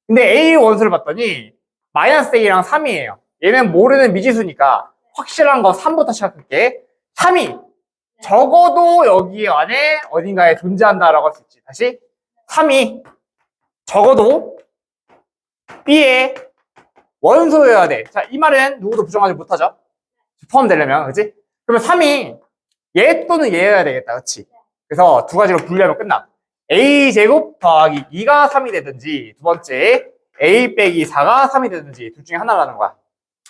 근데 A 원소를 봤더니 마이너스 A랑 3이에요. 얘는 모르는 미지수니까 확실한 거 3부터 시작할게. 3이 적어도 여기 안에 어딘가에 존재한다라고 할 수 있지. 다시 3이 적어도 B의 원소여야 돼. 자, 이 말은 누구도 부정하지 못하죠. 포함되려면, 그치? 그러면 3이 얘 또는 얘여야 되겠다, 그치? 그래서 두 가지로 분리하면 끝나. A제곱 더하기 2가 3이 되든지, 두 번째 A 빼기 4가 3이 되든지 둘 중에 하나라는 거야.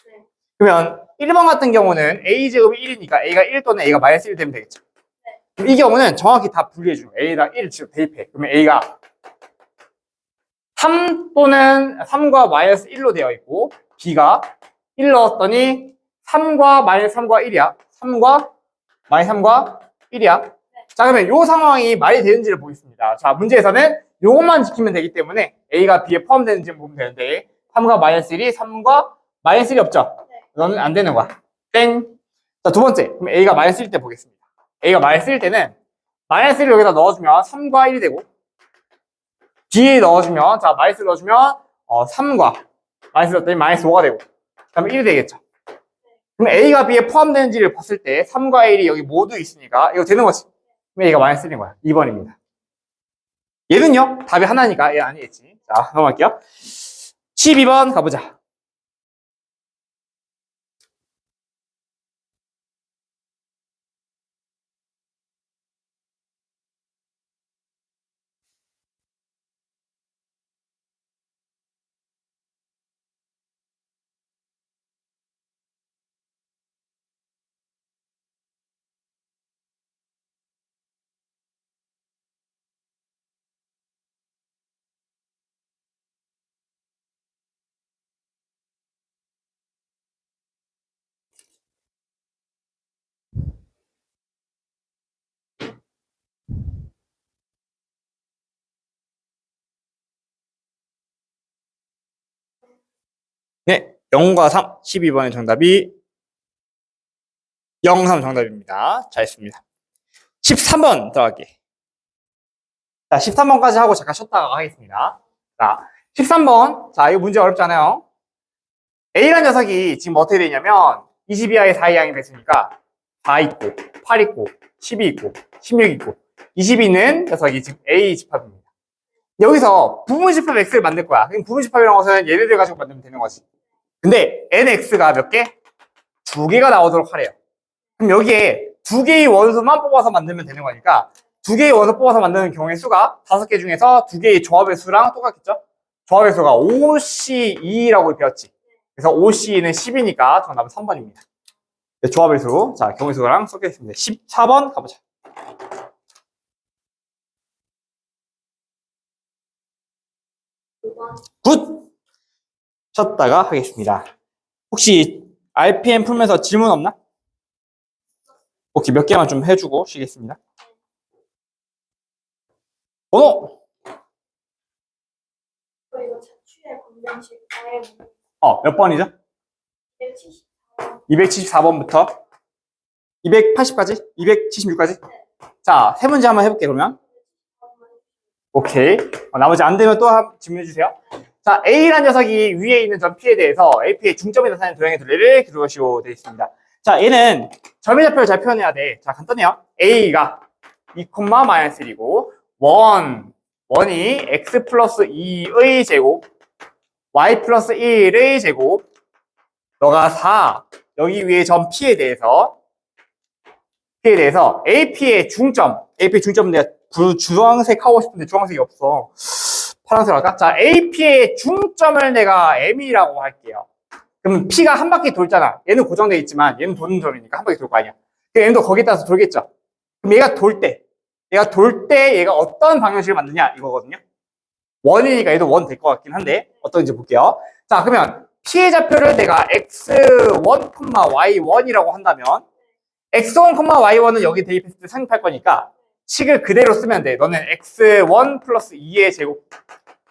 네. 그러면 1번 같은 경우는 A제곱이 1이니까 A가 1 또는 A가 마이너스 1 되면 되겠죠. 네. 그럼 이 경우는 정확히 다 분리해주고 A에다 1을 지금 대입해. 그러면 A가 3 또는 3과 마이너스 1로 되어 있고 B가 1 넣었더니 3과 마이너스 3과 1이야. 3과 마이너스 3과 1이야. 자, 그러면 이 상황이 말이 되는지를 보겠습니다. 자, 문제에서는 요것만 지키면 되기 때문에 A가 B에 포함되는지 보면 되는데 3과 마이너스 1이 3과 마이너스 1이 없죠? 네. 이거는 안 되는 거야. 땡. 자, 두 번째. 그럼 A가 마이너스 1일 때 보겠습니다. A가 마이너스 1일 때는 마이너스 1을 여기다 넣어주면 3과 1이 되고 B에 넣어주면, 자, 마이너스 넣어주면 3과 마이너스 넣었더니 마이너스 5가 되고 그다음에 1이 되겠죠. 그럼 A가 B에 포함되는지를 봤을 때 3과 1이 여기 모두 있으니까 이거 되는 거지. 그럼 A가 마이너스 1인 거야. 2번입니다. 얘는요, 답이 하나니까 얘 아니겠지. 자, 넘어갈게요. 12번 가보자. 네, 0과 3, 12번의 정답이 0, 3 정답입니다. 잘했습니다. 13번 들어갈게. 자, 13번까지 하고 잠깐 쉬었다가 하겠습니다. 자, 13번. 자, 이거 문제 어렵잖아요. A라는 녀석이 지금 어떻게 되냐면 22하에 4이항이 됐으니까 4 있고 8 있고 12 있고 16 있고 20 있는 녀석이 지금 A 집합입니다. 여기서 부분집합 X를 만들 거야. 그럼 부분집합이라는 것은 얘네들 가지고 만들면 되는 거지. 근데 NX가 몇 개? 2개가 나오도록 하래요. 그럼 여기에 2개의 원소만 뽑아서 만들면 되는 거니까 2개의 원소 뽑아서 만드는 경우의 수가 5개 중에서 2개의 조합의 수랑 똑같겠죠? 조합의 수가 5C2라고 배웠지. 그래서 5C는 10이니까 정답은 3번입니다. 조합의 수. 자, 경우의 수랑 섞여있습니다. 14번 가보자. 굿! 쉬었다가 하겠습니다. 혹시 RPM 풀면서 질문 없나? 오케이, 몇 개만 좀 해주고 쉬겠습니다. 번호! 이거 자취의 검정식 아예 몇 번이죠? 174번. 274번부터 280까지? 276까지? 자, 세 문제 한번 해볼게, 그러면. 오케이. 나머지 안 되면 또 질문해 주세요. 자, A라는 녀석이 위에 있는 점 P에 대해서 AP의 중점이 나타나는 도형의 둘레를 기록하시오 되어 있습니다. 자, 얘는 점의 좌표를 잘 표현해야 돼. 자, 간단해요. A가 2, 마이너스 1이고 1이 x 플러스 2의 제곱 y 플러스 1의 제곱 너가 4 여기 위에 점 P에 대해서 AP의 중점은 내가 주황색 하고 싶은데 주황색이 없어. 파란색 할까? 자, AP의 중점을 내가 M이라고 할게요. 그럼 P가 한 바퀴 돌잖아. 얘는 고정되어 있지만 얘는 도는 점이니까 한 바퀴 돌 거 아니야. 그럼 얘도 거기에 따라서 돌겠죠. 그럼 얘가 돌 때 얘가 어떤 방정식을 만드냐 이거거든요. 원이니까 얘도 원 될 것 같긴 한데 어떤지 볼게요. 자, 그러면 P의 좌표를 내가 x1, y1이라고 한다면 x1, y1은 여기 대입했을 때 상입할 거니까 식을 그대로 쓰면 돼. 너는 x1 플러스 2의 제곱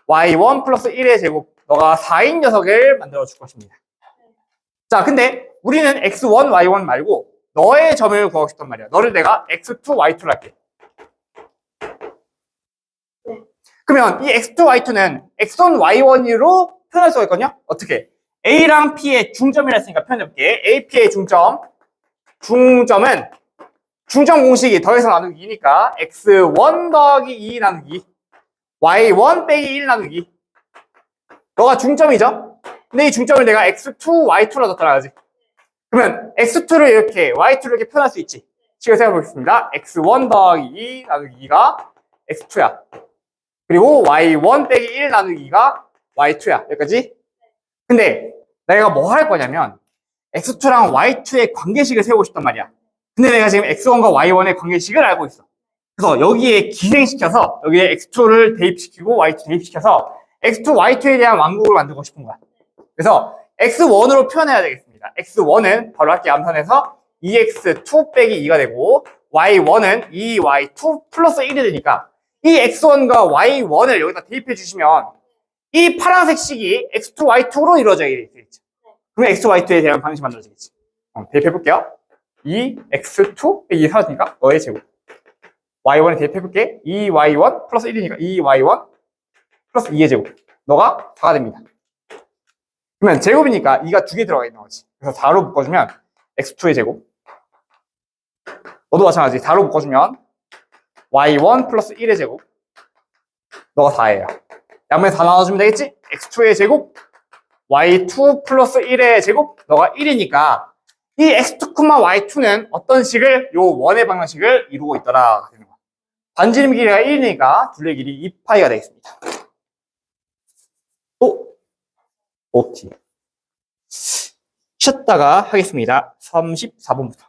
y1 플러스 1의 제곱 너가 4인 녀석을 만들어 줄 것입니다. 자, 근데 우리는 x1, y1 말고 너의 점을 구하고 싶단 말이야. 너를 내가 x2, y2로 할게. 그러면 이 x2, y2는 x1, y1으로 표현할 수가 있거든요. 어떻게? A랑 P의 중점이라 했으니까 표현해볼게. A, P의 중점은 중점 공식이 더해서 나누기 2니까 x1 더하기 2 나누기 y1 빼기 1 나누기 너가 중점이죠? 근데 이 중점을 내가 x2, y2로 나타나야지. 그러면 x2를 이렇게 y2를 이렇게 표현할 수 있지. 식을 세워보겠습니다. x1 더하기 2 나누기 2가 x2야. 그리고 y1 빼기 1 나누기 2가 y2야. 여기까지? 근데 내가 뭐 할 거냐면 x2랑 y2의 관계식을 세우고 싶단 말이야. 근데 내가 지금 x1과 y1의 관계식을 알고 있어. 그래서 여기에 기생시켜서 여기에 x2를 대입시키고 y2 대입시켜서 x2, y2에 대한 완곡을 만들고 싶은 거야. 그래서 x1으로 표현해야 되겠습니다. x1은 바로 할게 암산해서 2x2 빼기 2가 되고 y1은 2y2 플러스 1이 되니까 이 x1과 y1을 여기다 대입해 주시면 이 파란색 식이 x2, y2로 이루어져 있겠죠. 그럼 x, y2에 대한 방식이 만들어지겠지. 대입해 볼게요. 2x2 빼기 2 사라지니까 너의 제곱. y1에 대입해 볼게. 2y1 플러스 1이니까 2y1 플러스 2의 제곱. 너가 4가 됩니다. 그러면 제곱이니까 2가 두 개 들어가 있는 거지. 그래서 4로 묶어주면 x2의 제곱. 너도 마찬가지. 4로 묶어주면 y1 플러스 1의 제곱. 너가 4예요. 양면에 4 나눠주면 되겠지? x2의 제곱 y2 플러스 1의 제곱 너가 1이니까 이 x2, y2는 어떤 식을 요 원의 방정식을 이루고 있더라. 반지름 길이가 1이니까 둘레 길이 2파이가 되겠습니다. 또 오케이. 쉬었다가 하겠습니다. 34번부터.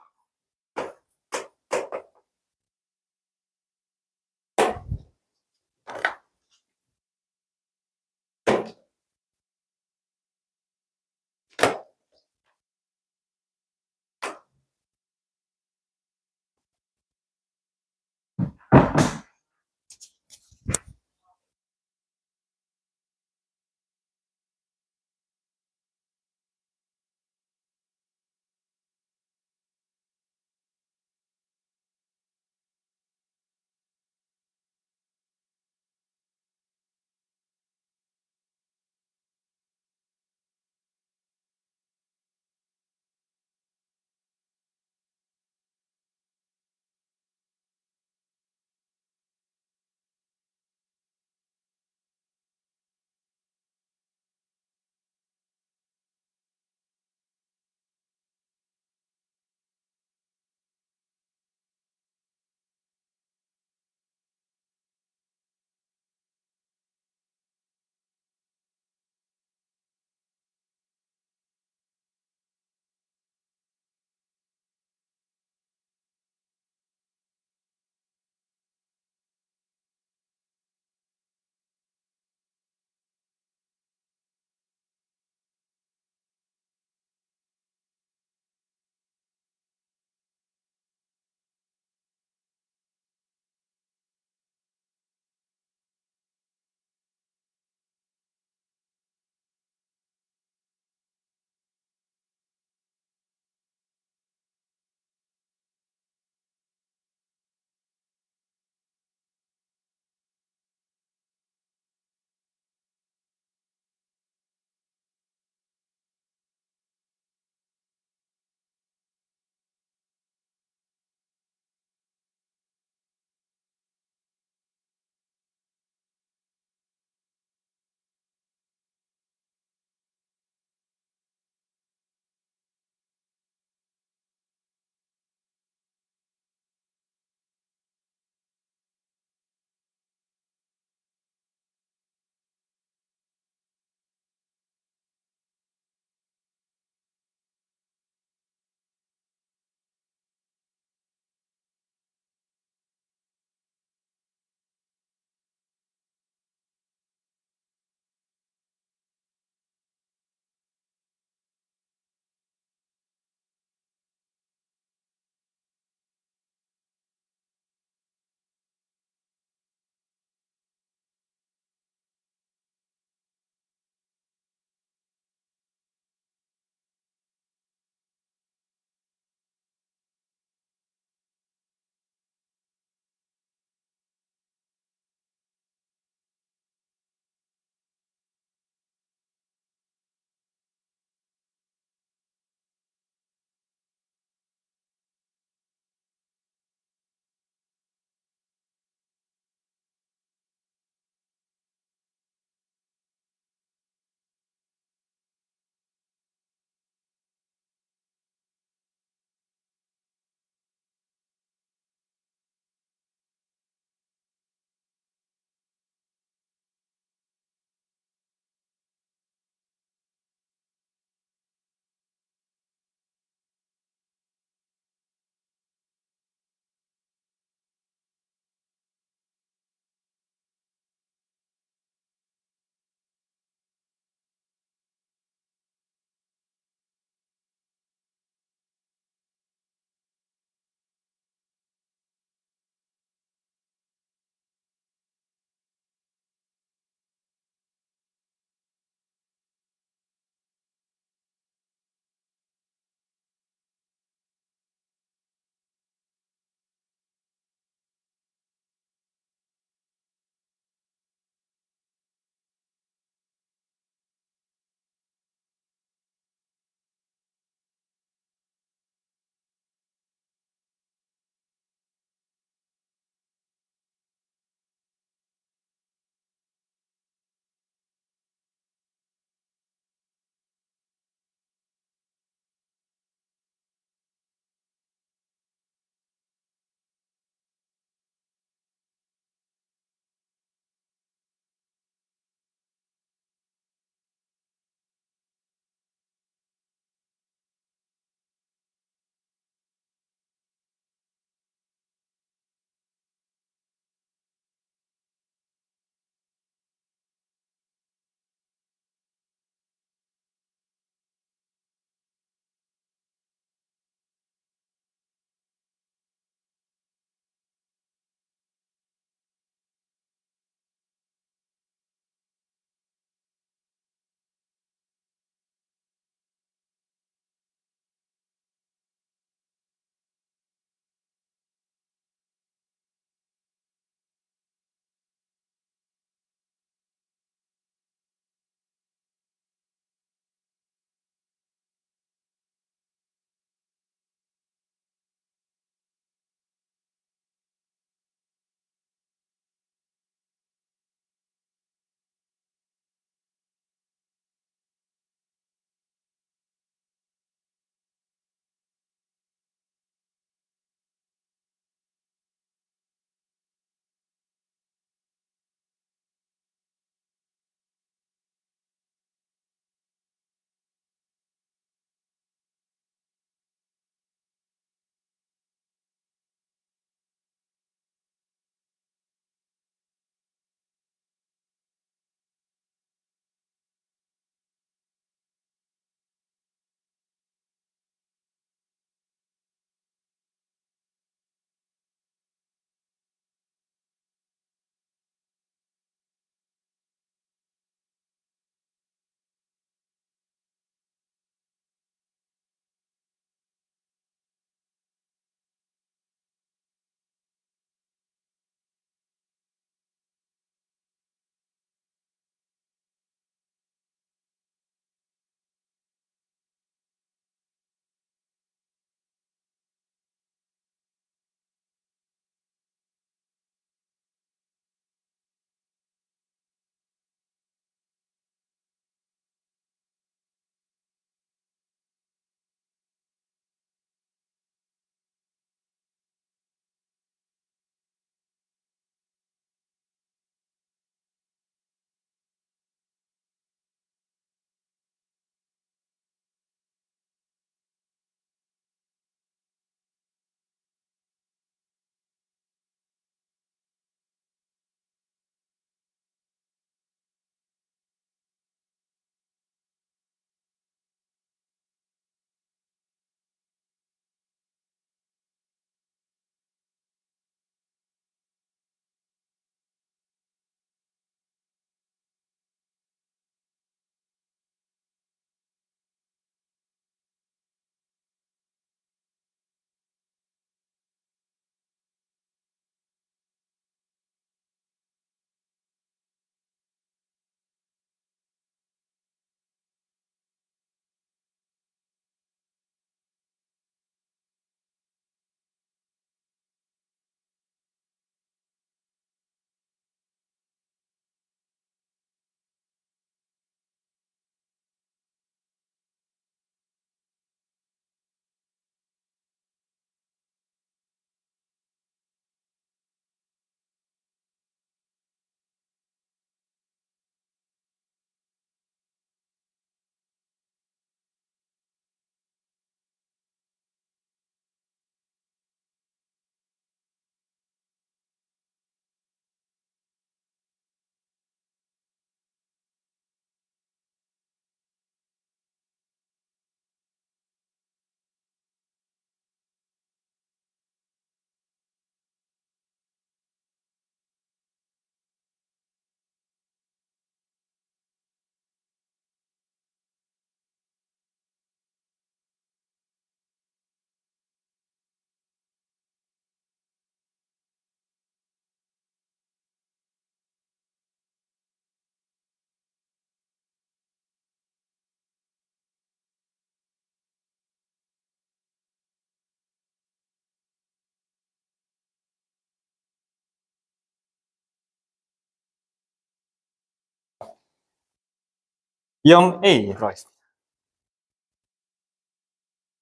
2형 A 들어가겠습니다.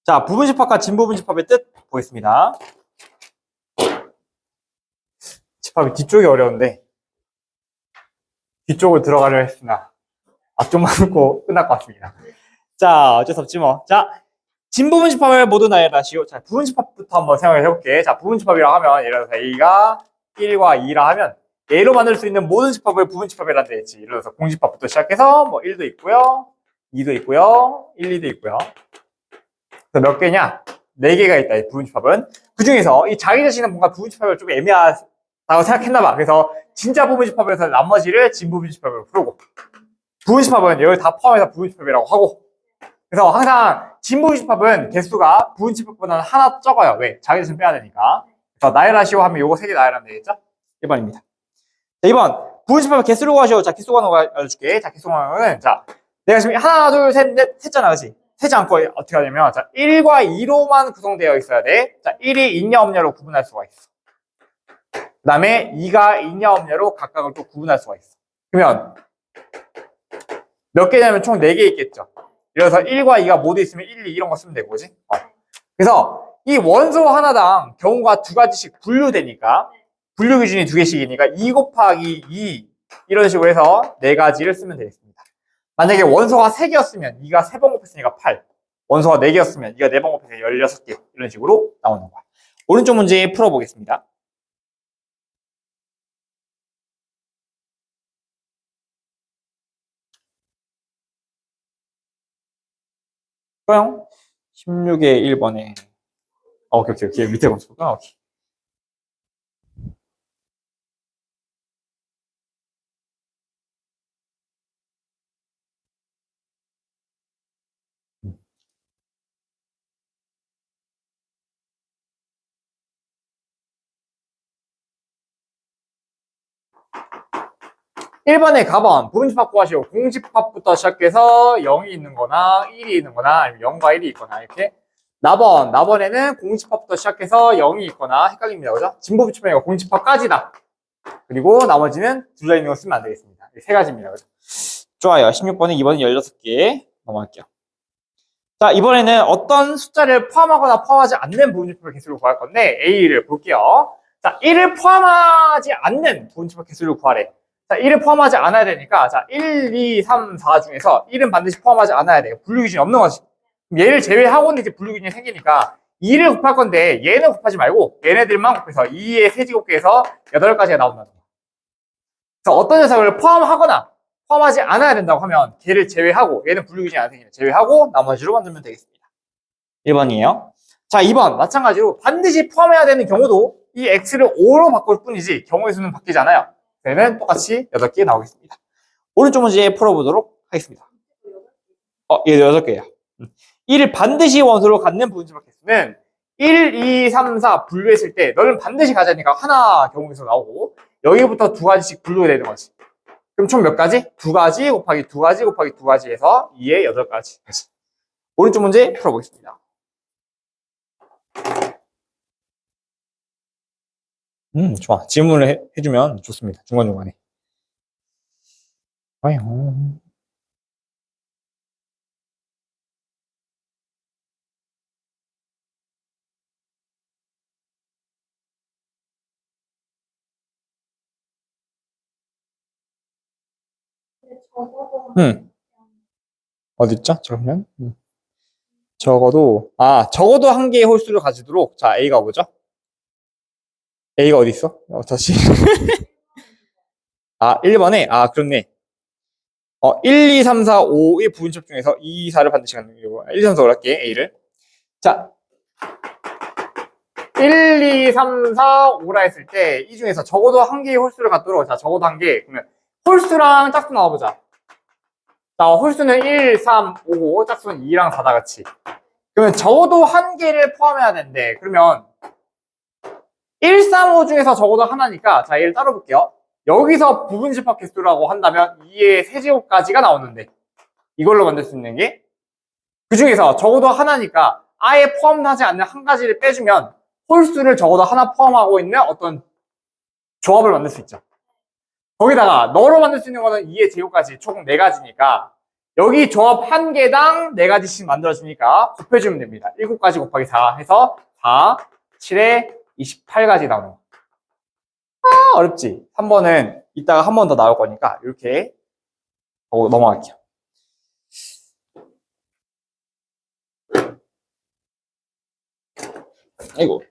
자, 부분집합과 진부분집합의 뜻 보겠습니다. 집합이 뒤쪽이 어려운데 뒤쪽을 들어가려 했으나 앞쪽만 읽고 끝날 것 같습니다. 자, 어쩔 수 없지 뭐. 자, 진부분집합을 모두 나열하시오. 자, 부분집합부터 한번 생각을 해볼게. 자, 부분집합이라고 하면 예를 들어서 A가 1과 2라 하면 A로 만들 수 있는 모든 집합을 부분집합이라는 데 있지. 예를 들어서 공집합부터 시작해서 뭐 1도 있고요, 2도 있고요, 1, 2도 있고요. 그래서 몇 개냐? 4개가 있다, 이 부분집합은. 그 중에서 이 자기 자신은 뭔가 부분집합을 좀 애매하다고 생각했나봐. 그래서 진짜 부분집합에서 나머지를 진부분집합으로 부르고, 부분집합은 여기 다 포함해서 부분집합이라고 하고, 그래서 항상 진부분집합은 개수가 부분집합보다는 하나 적어요. 왜? 자기 자신 빼야 되니까. 그래서 나열하시오 하면 요거 3개 나열하면 되겠죠? 1번입니다. 자, 2번. 부분집합의 개수를 구하시오. 자, 개수 구하는 거 알려줄게. 자, 개수 구하는 거는, 자, 내가 지금 하나, 둘, 셋, 넷 했잖아, 그치? 세지 않고 어떻게 하냐면, 자, 1과 2로만 구성되어 있어야 돼. 자, 1이 있냐 없냐로 구분할 수가 있어. 그 다음에 2가 있냐 없냐로 각각을 또 구분할 수가 있어. 그러면 몇 개냐면 총 4개 있겠죠. 예를 들어서 1과 2가 모두 있으면 1, 2 이런 거 쓰면 되고, 그지? 그래서 이 원소 하나당 경우가 2가지씩 분류되니까, 분류 기준이 2개씩이니까 2 곱하기 2 이런 식으로 해서 4가지를 쓰면 되겠습니다. 만약에 원소가 3개였으면 2가 3번 곱했으니까 8. 원소가 4개였으면 2가 4번 곱해서 16개. 이런 식으로 나오는 거야. 오른쪽 문제 풀어보겠습니다. 써요. 16의 1번에. 오케이. 밑에 검수가 오케이. (1번에) 가번 부분집합 구하시오. 공집합부터 시작해서 0이 있는 거나 1이 있는 거나 아니면 0과 1이 있거나 이렇게. 나번에는 공집합부터 시작해서 0이 있거나 헷갈립니다. 그죠? 진부분집합이니까 공집합까지다. 그리고 나머지는 둘러 있는 거 쓰면 안 되겠습니다. 3가지입니다. 그죠? 좋아요. 16번에 2번은 16개 넘어갈게요. 자, 이번에는 어떤 숫자를 포함하거나 포함하지 않는 부분집합 개수를 구할 건데 A를 볼게요. 자, 1을 포함하지 않는 부분집합 개수를 구하래. 자, 1을 포함하지 않아야 되니까, 자, 1, 2, 3, 4 중에서 1은 반드시 포함하지 않아야 돼요. 분류 기준이 없는 거지. 얘를 제외하고는 이제 분류 기준이 생기니까 2를 곱할 건데 얘는 곱하지 말고 얘네들만 곱해서 2의 세제곱계에서 8가지가 나온다는 거야. 그래서 어떤 녀석을 포함하거나 포함하지 않아야 된다고 하면 걔를 제외하고, 얘는 분류 기준이 안 생기니까 제외하고 나머지로 만들면 되겠습니다. 1번이에요. 자, 2번 마찬가지로 반드시 포함해야 되는 경우도 이 x를 5로 바꿀 뿐이지 경우의 수는 바뀌지 않아요. 얘는 똑같이 8개 나오겠습니다. 오른쪽 문제 풀어보도록 하겠습니다. 얘 6개야. 1을 반드시 원소로 갖는 부분집합 개수는 1, 2, 3, 4 분류했을 때 너는 반드시 가자니까 하나 경우의 수 나오고, 여기부터 2가지씩 분류가 되는 거지. 그럼 총 몇 가지? 2가지 곱하기 2가지 곱하기 2가지 해서 2의 8가지. 오른쪽 문제 풀어보겠습니다. 좋아. 질문을 해주면 좋습니다. 중간중간에. 좋아요. 적어도 어딨죠? 잠깐만. 적어도 한 개의 홀수를 가지도록. 자, A가 뭐죠? A가 어디 있어? 다시. 1번에, 그렇네. 1, 2, 3, 4, 5의 부분집 중에서 2, 4를 반드시 갖는 경우. 1, 2, 3, 4 할게, A를. 자, 1, 2, 3, 4, 5라 했을 때, 이 중에서 적어도 한 개의 홀수를 갖도록. 자, 적어도 한 개. 그러면 홀수랑 짝수 나와보자. 자, 홀수는 1, 3, 5, 짝수는 2랑 4다 같이. 그러면 적어도 한 개를 포함해야 되는데, 그러면 1, 3, 5 중에서 적어도 하나니까, 자, 얘를 따로 볼게요. 여기서 부분집합 개수라고 한다면 2의 세제곱까지가 나오는데, 이걸로 만들 수 있는 게, 그 중에서 적어도 하나니까 아예 포함하지 않는 한 가지를 빼주면 홀수를 적어도 하나 포함하고 있는 어떤 조합을 만들 수 있죠. 거기다가 너로 만들 수 있는 거는 2의 제곱까지 총 4가지니까 여기 조합 한 개당 4가지씩 만들어주니까 곱해주면 됩니다. 7가지 곱하기 4 해서 4, 7에 28가지 나오는 거. 어렵지? 3번은 이따가 한 번 더 나올 거니까 이렇게 하고 넘어갈게요. 아이고.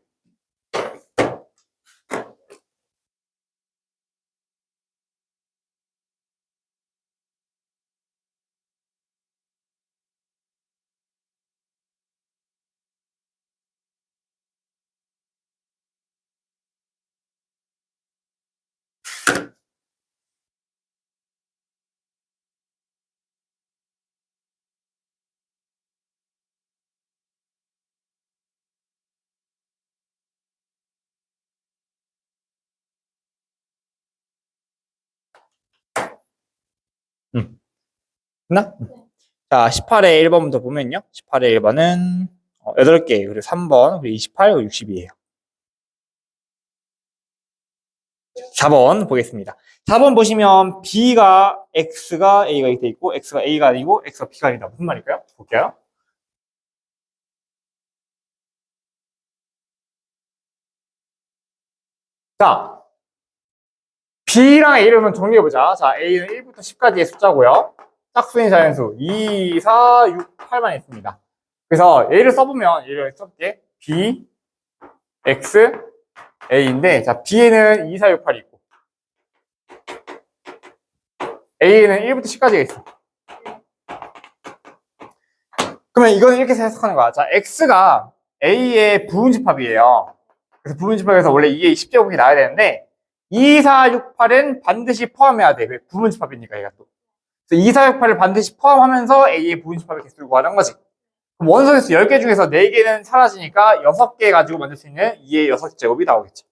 됐나? 자, 18의 1번부터 보면요. 18의 1번은 8개, 그리고 3번, 그리고 28, 그리고 60이에요. 4번 보겠습니다. 4번 보시면 B가 X가 A가 이렇게 돼 있고 X가 A가 아니고 X가 B가 아니다. 무슨 말일까요? 볼게요. 자, B랑 A를 한번 정리해보자. 자, A는 1부터 10까지의 숫자고요. 짝수인 자연수 2, 4, 6, 8만 있습니다. 그래서 A를 써보면 얘를 써볼게. B, X, A인데 자, B에는 2, 4, 6, 8이 있고 A에는 1부터 10까지가 있어. 그러면 이거는 이렇게 해석하는 거야. 자, X가 A의 부분집합이에요. 그래서 부분집합에서 원래 2의 10제곱이 나와야 되는데 2, 4, 6, 8은 반드시 포함해야 돼. 왜? 부분집합이니까 얘가 또. 그래서 2, 4, 6, 8을 반드시 포함하면서 A의 부분집합의 개수를 구하는 거지. 그럼 원소에서 10개 중에서 4개는 사라지니까 6개 가지고 만들 수 있는 2의 6제곱이 나오겠죠.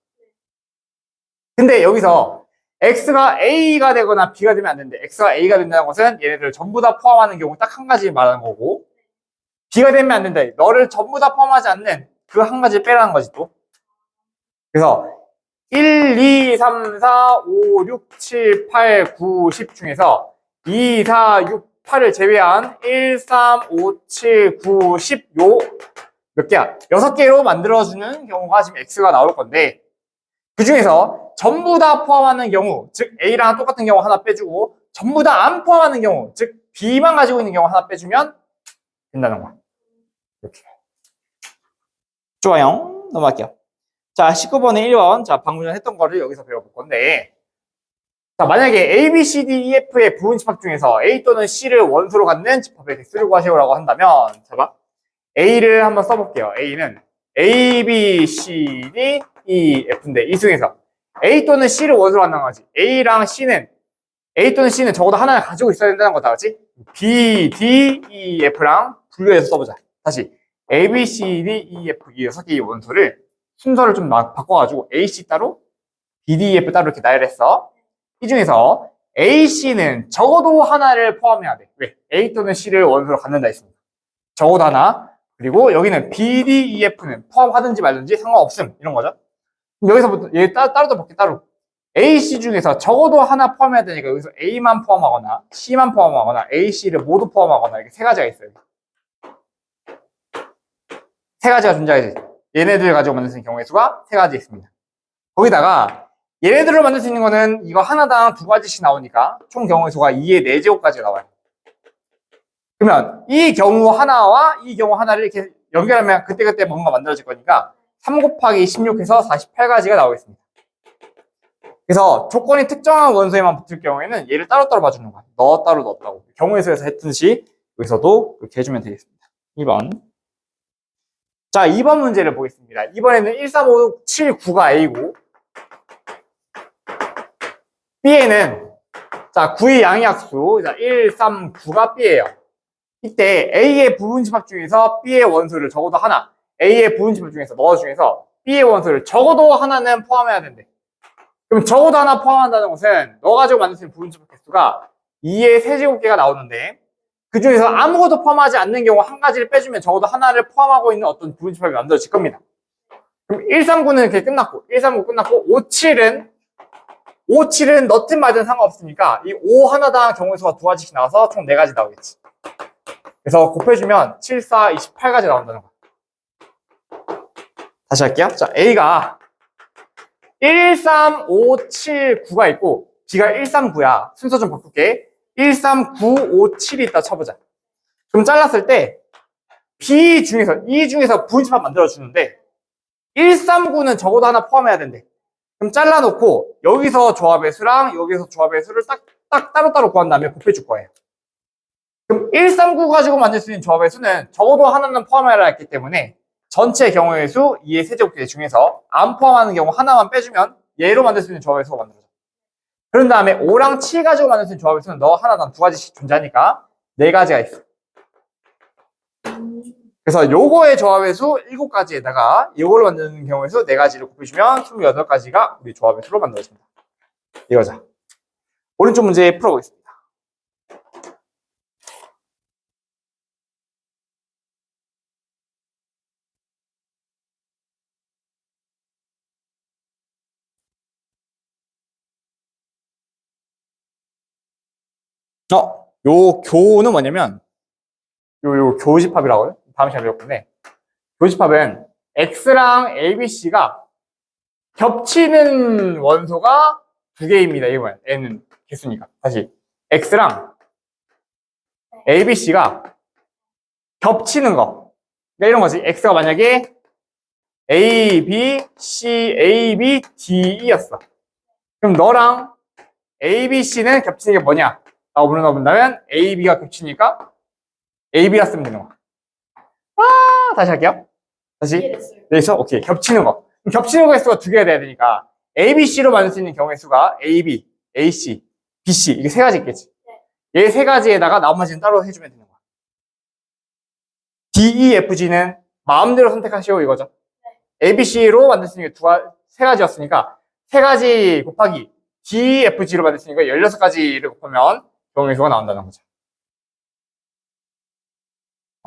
근데 여기서 X가 A가 되거나 B가 되면 안 되는데 X가 A가 된다는 것은 얘네들을 전부 다 포함하는 경우 딱 한 가지 말하는 거고 B가 되면 안 된다. 너를 전부 다 포함하지 않는 그 한 가지를 빼라는 거지 또. 그래서 1, 2, 3, 4, 5, 6, 7, 8, 9, 10 중에서 2, 4, 6, 8을 제외한 1, 3, 5, 7, 9, 10 요 몇 개야? 6개로 만들어주는 경우가 지금 X가 나올 건데 그 중에서 전부 다 포함하는 경우, 즉 A랑 똑같은 경우 하나 빼주고 전부 다 안 포함하는 경우, 즉 B만 가지고 있는 경우 하나 빼주면 된다는 거야. 이렇게. 좋아요. 넘어갈게요. 자, 19번에 1번. 자, 방금 전에 했던 거를 여기서 배워볼 건데 자, 만약에 A, B, C, D, E, F의 부분 집합 중에서 A 또는 C를 원소로 갖는 집합의 개수를 구하시오라고 한다면 자, 봐. A를 한번 써볼게요. A는 A, B, C, D, E, F인데 이 중에서 A 또는 C를 원소로 갖는 거지. A랑 C는 A 또는 C는 적어도 하나를 가지고 있어야 된다는 거다, 그렇지? B, D, E, F랑 분류해서 써보자. 다시 A, B, C, D, E, F 이 6개의 원소를 순서를 좀 바꿔가지고 A, C 따로, B, D, E, F 따로 이렇게 나열했어. 이 중에서 A, C는 적어도 하나를 포함해야 돼. 왜? A 또는 C를 원소로 갖는다 했습니다. 적어도 하나. 그리고 여기는 B, D, E, F는 포함하든지 말든지 상관없음. 이런 거죠. 그럼 여기서부터 얘 따로 볼게 따로. A, C 중에서 적어도 하나 포함해야 되니까 여기서 A만 포함하거나 C만 포함하거나 A, C를 모두 포함하거나 이렇게 세 가지가 있어요. 세 가지가 존재하지. 얘네들 가지고 만들 수 있는 경우의 수가 세 가지 있습니다. 거기다가 얘네들로 만들 수 있는 거는 이거 하나당 2가지씩 나오니까 총 경우의 수가 2의 4제곱까지 나와요. 그러면 이 경우 하나와 이 경우 하나를 이렇게 연결하면 그때그때 뭔가 만들어질 거니까 3 곱하기 16해서 48가지가 나오겠습니다. 그래서 조건이 특정한 원소에만 붙을 경우에는 얘를 따로따로 봐주는 거야. 따로 넣었다고. 경우의 수에서 했듯이 여기서도 이렇게 해주면 되겠습니다. 2번. 자, 2번 문제를 보겠습니다. 이번에는 1, 3, 5, 6, 7, 9가 A고 B에는 자 9의 양의약수 1, 3, 9가 B예요. 이때 A의 부분집합 중에서 B의 원소를 적어도 하나 A의 부분집합 중에서 중에서 B의 원소를 적어도 하나는 포함해야 된대. 그럼 적어도 하나 포함한다는 것은 너 가지고 만들 수 있는 부분집합 개수가 2의 세제곱개가 나오는데 그 중에서 아무것도 포함하지 않는 경우 한 가지를 빼주면 적어도 하나를 포함하고 있는 어떤 부분집합이 만들어질 겁니다. 그럼 139는 이렇게 끝났고 139 끝났고 57은 넣든 말든 상관없으니까 이 5 하나당 경우의 수가 2가지씩 나와서 총 4가지 나오겠지. 그래서 곱해주면 7, 4, 28까지 나온다는 거야. 다시 할게요. 자, A가 1, 3, 5, 7, 9가 있고 B가 1, 3, 9야. 순서 좀 바꿀게. 1, 3, 9, 5, 7이 있다 쳐보자. 그럼 잘랐을 때 B 중에서, 이 중에서 부분집합 만들어주는데 1, 3, 9는 적어도 하나 포함해야 된대. 그럼 잘라놓고 여기서 조합의 수랑 여기서 조합의 수를 딱 따로따로 구한 다음에 곱해줄 거예요. 그럼 1, 3, 9 가지고 만들 수 있는 조합의 수는 적어도 하나는 포함해야 했기 때문에 전체 경우의 수 2의 세제곱계 중에서 안 포함하는 경우 하나만 빼주면 얘로 만들 수 있는 조합의 수가 만들어져. 그런 다음에 5랑 7 가지고 만들 수 있는 조합의 수는 너 하나, 난 두 가지씩 존재하니까 4가지가 있어. 그래서 요거의 조합의 수 7가지에다가 이걸로 만드는 경우의 수 4가지를 곱해주면 28가지가 우리 조합의 수로 만들어집니다. 이거죠. 오른쪽 문제 풀어보겠습니다. 요 교는 뭐냐면 요 교집합이라고요? 다음 시간에 배울 건데 교집합은 X랑 ABC가 겹치는 원소가 2개입니다. 이거는 N은 개수니까. 다시 X랑 ABC가 겹치는 거. 그러니까 이런 거지. X가 만약에 A, B, C, A, B, D, E였어. 그럼 너랑 A, B, C는 겹치는 게 뭐냐? 라고 물어본다면 A, B가 겹치니까 A, B라 쓰면 되는 거야. 다시 할게요. 다시. 이해됐어요. 여기서 오케이. 겹치는 거. 그럼 겹치는 거의 수가 2개가 돼야 되니까 A, B, C로 만들 수 있는 경우의 수가 A, B, A, C, B, C 이게 3가지 있겠지. 얘 3가지에다가 나머지는 따로 해주면 되는 거야. D, E, F, G는 마음대로 선택하시오 이거죠. A, B, C로 만들 수 있는 게 3가지였으니까 3가지 곱하기 D, F, G로 만들 수 있는 거 16가지를 곱하면 경우의 수가 나온다는 거죠.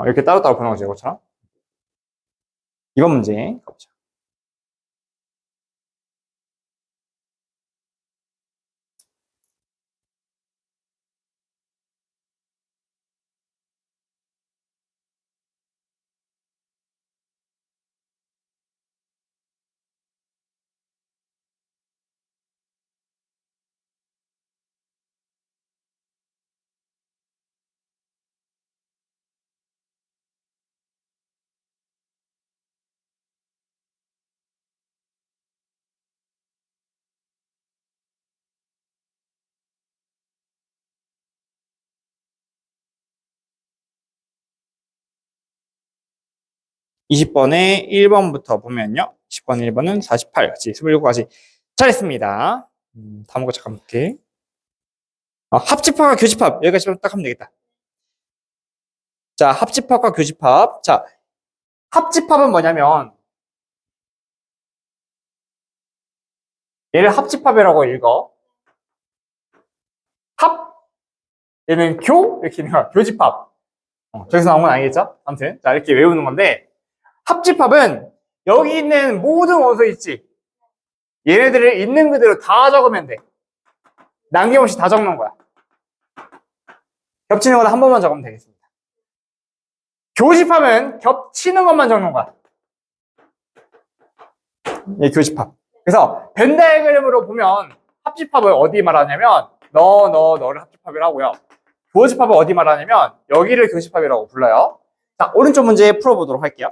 이렇게 따로따로 보는 거죠, 이것처럼. 이번 문제 가보자. 이십 번에 1번부터 보면요. 10번 1번은 48, 같이 27가지 잘했습니다. 다음 거 잠깐 볼게. 합집합과 교집합 여기까지만 딱 하면 되겠다. 자, 합집합과 교집합. 자, 합집합은 뭐냐면 얘를 합집합이라고 읽어. 합, 얘는 교 이렇게 읽는 거야. 교집합. 저기서 나온 건 아니겠죠? 아무튼 자 이렇게 외우는 건데 합집합은 여기 있는 모든 원소 있지. 얘네들을 있는 그대로 다 적으면 돼. 남김없이 다 적는 거야. 겹치는 거는 한 번만 적으면 되겠습니다. 교집합은 겹치는 것만 적는 거야. 예, 교집합. 그래서 벤 다이어그램으로 보면 합집합을 어디 말하냐면 너를 합집합이라고요. 교집합을 어디 말하냐면 여기를 교집합이라고 불러요. 자, 오른쪽 문제 풀어보도록 할게요.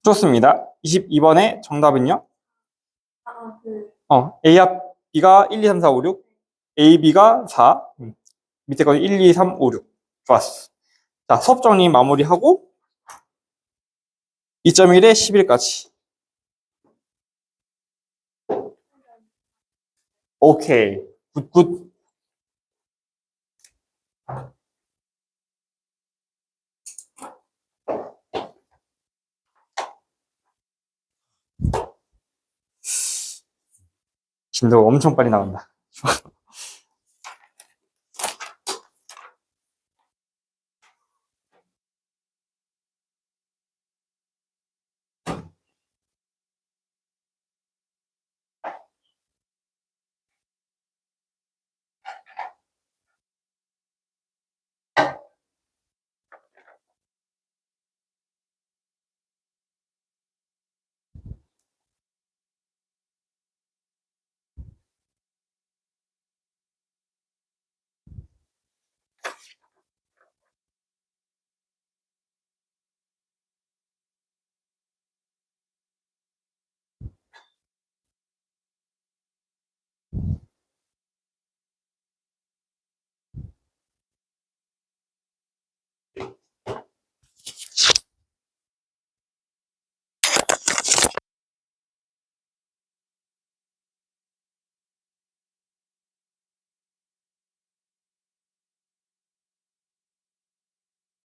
좋습니다. 22번의 정답은요? A 합 B가 1, 2, 3, 4, 5, 6, A, B가 4, 밑에 거 1, 2, 3, 5, 6. 좋았어. 자, 수업 정리 마무리하고 2.1에 11까지. 오케이. 굿. 진도 엄청 빨리 나간다.